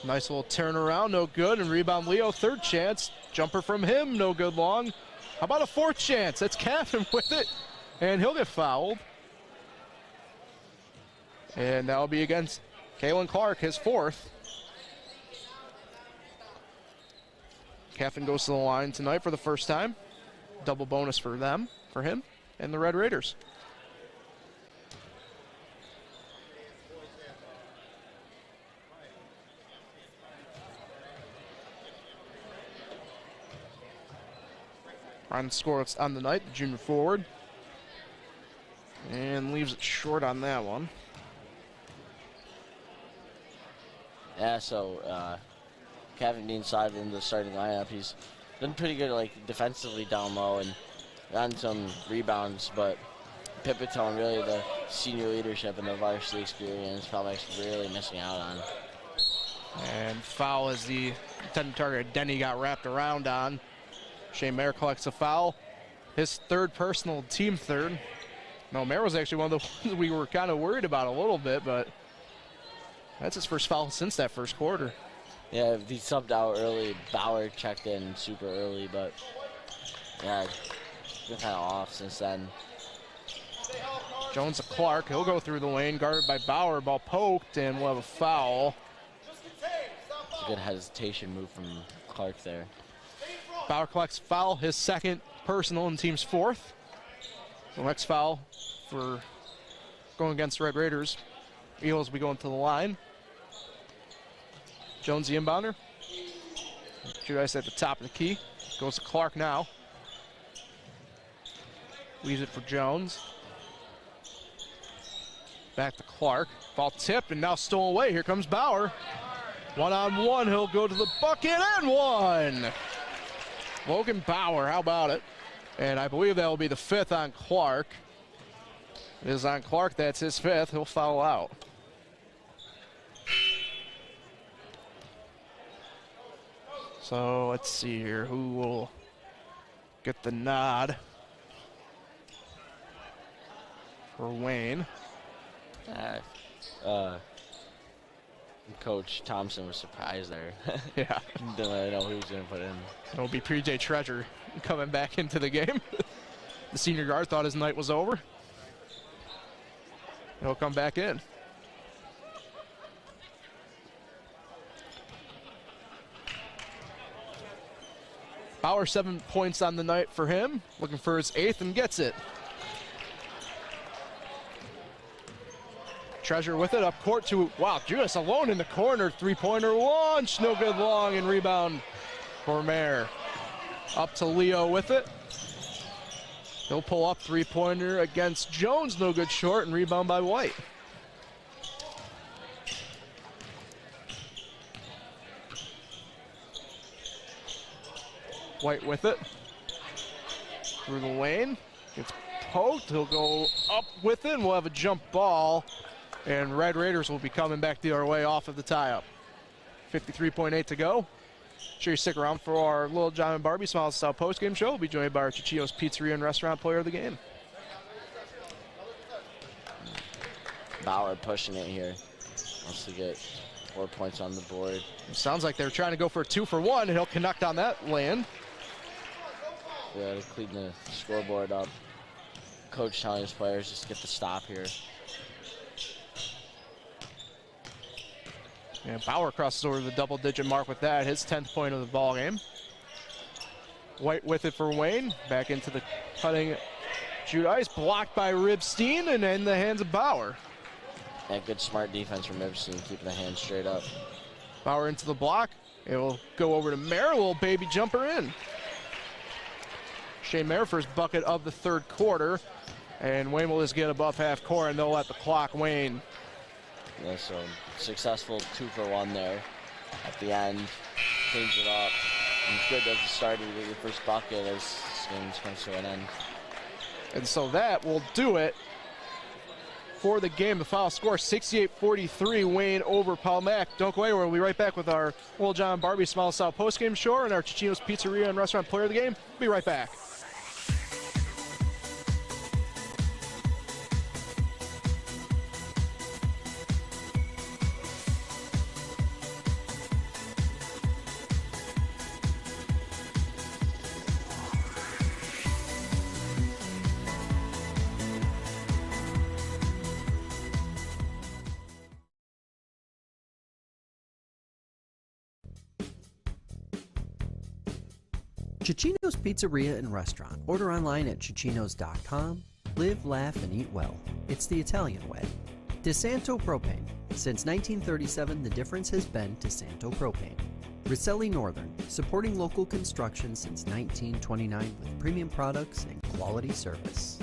Nice little turnaround, no good, and rebound Leo, 3rd chance. Jumper from him, no good long. How about a 4th chance? That's Caffin with it, and he'll get fouled. And that'll be against Kalen Clark, his 4th. Caffin goes to the line tonight for the first time. Double bonus for him, and the Red Raiders. On score on the night, the junior forward. And leaves it short on that one. Yeah, so Kevin being inside in the starting lineup, he's been pretty good, like defensively down low and gotten some rebounds. But Pipitone, really the senior leadership and the varsity experience, probably really missing out on. And foul as the intended target Denny got wrapped around on. Shane Mayer collects a foul. His 3rd personal, team 3rd. No, Mayer was actually one of the ones we were kind of worried about a little bit, but that's his first foul since that first quarter. Yeah, he subbed out early. Bauer checked in super early, but yeah, been kind of off since then. Jones to Clark. He'll go through the lane, guarded by Bauer. Ball poked, and we'll have a foul. It's a good hesitation move from Clark there. Bauer collects foul, his second personal and team's fourth. The next foul for going against the Red Raiders. Eagles will be going to the line. Jones the inbounder. Judice at the top of the key. Goes to Clark now. Leaves it for Jones. Back to Clark. Ball tipped and now stolen away. Here comes Bauer. One-on-one, he'll go to the bucket and one. Logan Bauer, how about it? And I believe that will be the fifth on Clark. It is on Clark, that's his fifth. He'll foul out. So let's see here, who will get the nod for Wayne. Coach Thompson was surprised there. Yeah. Didn't really know who he was going to put in. It'll be PJ Treasure coming back into the game. The senior guard thought his night was over. He'll come back in. Bauer 7 points on the night for him. Looking for his eighth and gets it. Treasure with it up court to, wow, Judas alone in the corner. Three-pointer launch, no good long, and rebound for Mayer. Up to Leo with it. He'll pull up three-pointer against Jones, no good short, and rebound by White. White with it. Through the lane. Gets poked. He'll go up with it, and we'll have a jump ball. And Red Raiders will be coming back the other way off of the tie-up. 53.8 to go. Sure you stick around for our Little John and Barbie Smiles Style post-game show. We'll be joined by our Chichino's Pizzeria and Restaurant player of the game. Bauer pushing it here. Wants to get 4 points on the board. It sounds like they're trying to go for a 2-for-1, and he'll connect on that land. Yeah, to clean the scoreboard up. Coach telling his players just get the stop here. And Bauer crosses over the double-digit mark with that, his 10th point of the ball game. White with it for Wayne. Back into the cutting Judice, blocked by Ribstein, and in the hands of Bauer. Yeah, good smart defense from Ribstein, keeping the hands straight up. Bauer into the block. It will go over to Mayer, little baby jumper in. Shane Mayer first bucket of the third quarter. And Wayne will just get above half court, and they'll let the clock wane. Yeah, so successful 2-for-1 there at the end. Cleans it up. And it's good as you started to get your first bucket as this game comes to an end. And so that will do it for the game. The final score, 68-43, Wayne over Palmac. Don't go anywhere. We'll be right back with our Little John Barbie Smile Style postgame show and our Chichino's Pizzeria and Restaurant player of the game. We'll be right back. Chichino's Pizzeria and Restaurant. Order online at chichinos.com. Live, laugh, and eat well. It's the Italian way. DeSanto Propane. Since 1937, the difference has been DeSanto Propane. Rosselli Northern, supporting local construction since 1929 with premium products and quality service.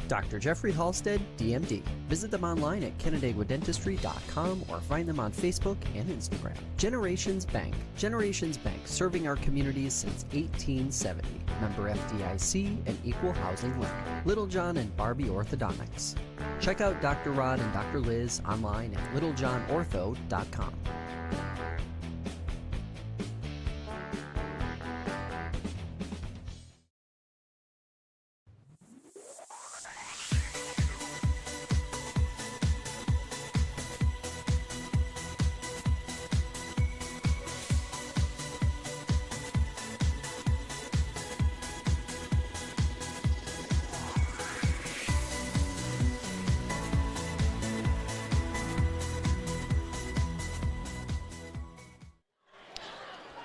Dr. Jeffrey Halstead, DMD. Visit them online at CanandaiguaDentistry.com or find them on Facebook and Instagram. Generations Bank. Generations Bank, serving our communities since 1870. Member FDIC and equal housing lender. Little John and Barbie Orthodontics. Check out Dr. Rod and Dr. Liz online at littlejohnortho.com.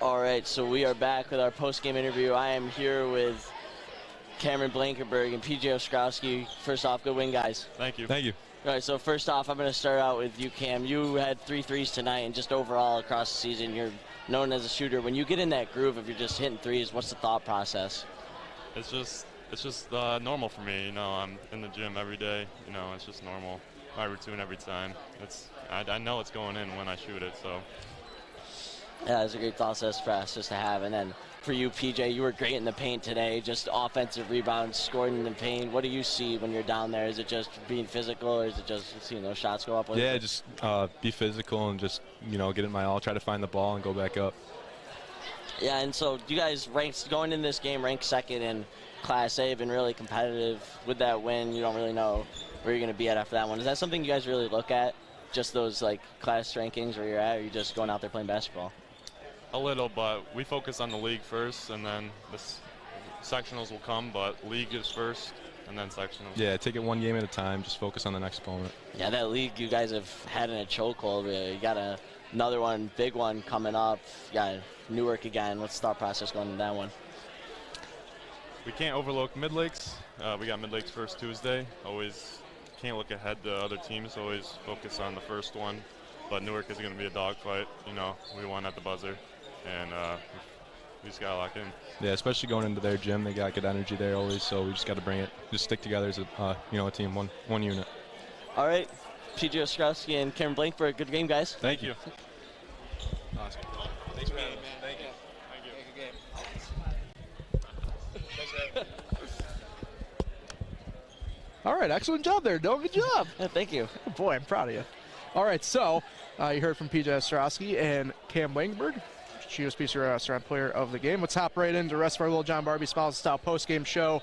All right, so we are back with our post-game interview. I am here with Cameron Blankenberg and PJ Ostrowski. First off, good win, guys. Thank you. Thank you. All right, so first off, I'm going to start out with you, Cam. You had 3 threes tonight, and just overall across the season, you're known as a shooter. When you get in that groove, if you're just hitting threes, what's the thought process? It's just normal for me. You know, I'm in the gym every day. You know, it's just normal. My routine every time. I know it's going in when I shoot it. So. Yeah, it's a great process for us just to have. And then for you, PJ, you were great in the paint today. Just offensive rebounds, scoring in the paint. What do you see when you're down there? Is it just being physical, or is it just seeing those shots go up? Yeah, just be physical and just, you know, get in my all, try to find the ball and go back up. Yeah, and so you guys ranked, going in this game, ranked second in Class A, been really competitive. With that win, you don't really know where you're going to be at after that one. Is that something you guys really look at, just those, like, class rankings where you're at, or are you just going out there playing basketball? A little, but we focus on the league first, and then the sectionals will come, but league is first, and then sectionals. Yeah, take it one game at a time, just focus on the next opponent. Yeah, that league you guys have had in a chokehold. You got another one, big one coming up. You got Newark again. What's the thought process going into that one? We can't overlook Mid-Lakes. We got Mid-Lakes first Tuesday. Always can't look ahead to other teams, always focus on the first one. But Newark is going to be a dogfight. You know, we won at the buzzer. And we just got to lock in. Yeah, especially going into their gym. They got good energy there always, so we just got to bring it. Just stick together as a, a team, one unit. All right. PJ Ostrowski and Cameron Blankford, good game, guys. Thank you. Awesome. Thanks, man. Thank you. All right, excellent job there, Doe. Good job. Yeah, thank you. Oh, boy, I'm proud of you. All right, so you heard from PJ Ostrowski and Cam Blankenberg, Cheetos Pizza Restaurant Player of the Game. Let's hop right into the rest of our little John Barbie Style post-game show.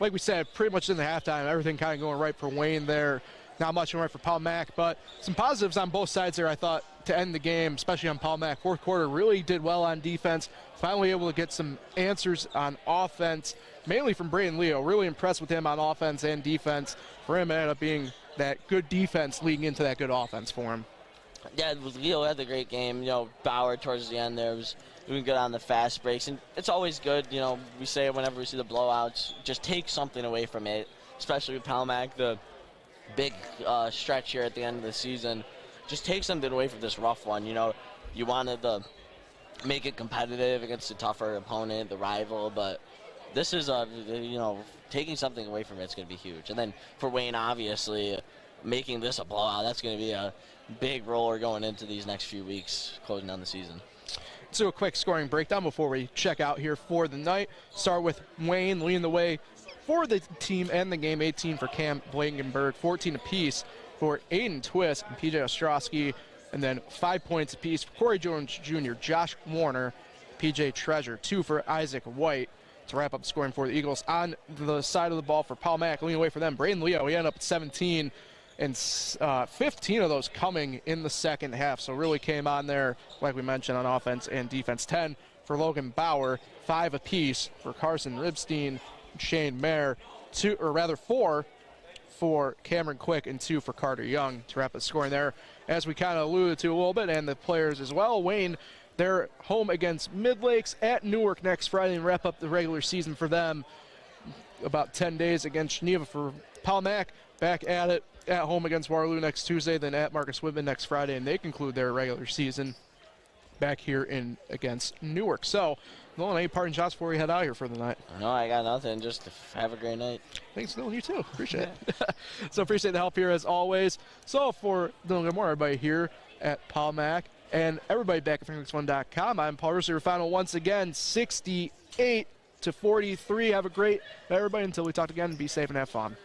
Like we said, pretty much in the halftime, everything kind of going right for Wayne there. Not much going right for Paul Mac, but some positives on both sides there, I thought, to end the game, especially on Paul Mac. Fourth quarter really did well on defense. Finally able to get some answers on offense, mainly from Braden Leo. Really impressed with him on offense and defense. For him, it ended up being that good defense leading into that good offense for him. Yeah, Leo had a great game. You know, Bauer towards the end there was doing good on the fast breaks. And it's always good, you know, we say it whenever we see the blowouts, just take something away from it, especially with Palmac, the big stretch here at the end of the season. Just take something away from this rough one. You know, you wanted to make it competitive against a tougher opponent, the rival, but this is, you know, taking something away from it's going to be huge. And then for Wayne, obviously, making this a blowout, that's going to be a big roller going into these next few weeks, closing down the season. Let's do a quick scoring breakdown before we check out here for the night. Start with Wayne leading the way for the team and the game. 18 for Cam Blankenberg, 14 apiece for Aiden Twist and PJ Ostrowski, and then 5 points apiece for Corey Jones Jr., Josh Warner, PJ Treasure, 2 for Isaac White. To wrap up the scoring for the Eagles, on the side of the ball for Paul Mac, leading away for them, Braden Leo, he ended up at 17, and 15 of those coming in the second half. So really came on there, like we mentioned, on offense and defense. 10 for Logan Bauer, 5 apiece for Carson Ribstein, Shane Mayer, 4 for Cameron Quick, and 2 for Carter Young. To wrap the scoring there, as we kind of alluded to a little bit, and the players as well. Wayne, they're home against Mid-Lakes at Newark next Friday and wrap up the regular season for them. About 10 days against Geneva. For Paul Mac, back at it at home against Waterloo next Tuesday, then at Marcus Whitman next Friday, and they conclude their regular season back here in against Newark. So, Nolan, any parting shots before we head out here for the night? No, I got nothing. Just have a great night. Thanks, Nolan. You too. Appreciate it. So appreciate the help here as always. So for Dylan Gilmore, everybody here at Paul Mac, and everybody back at FingerLakes1.com, I'm Paul Russo. Your final once again, 68-43. Have a great night, everybody. Until we talk again, be safe and have fun.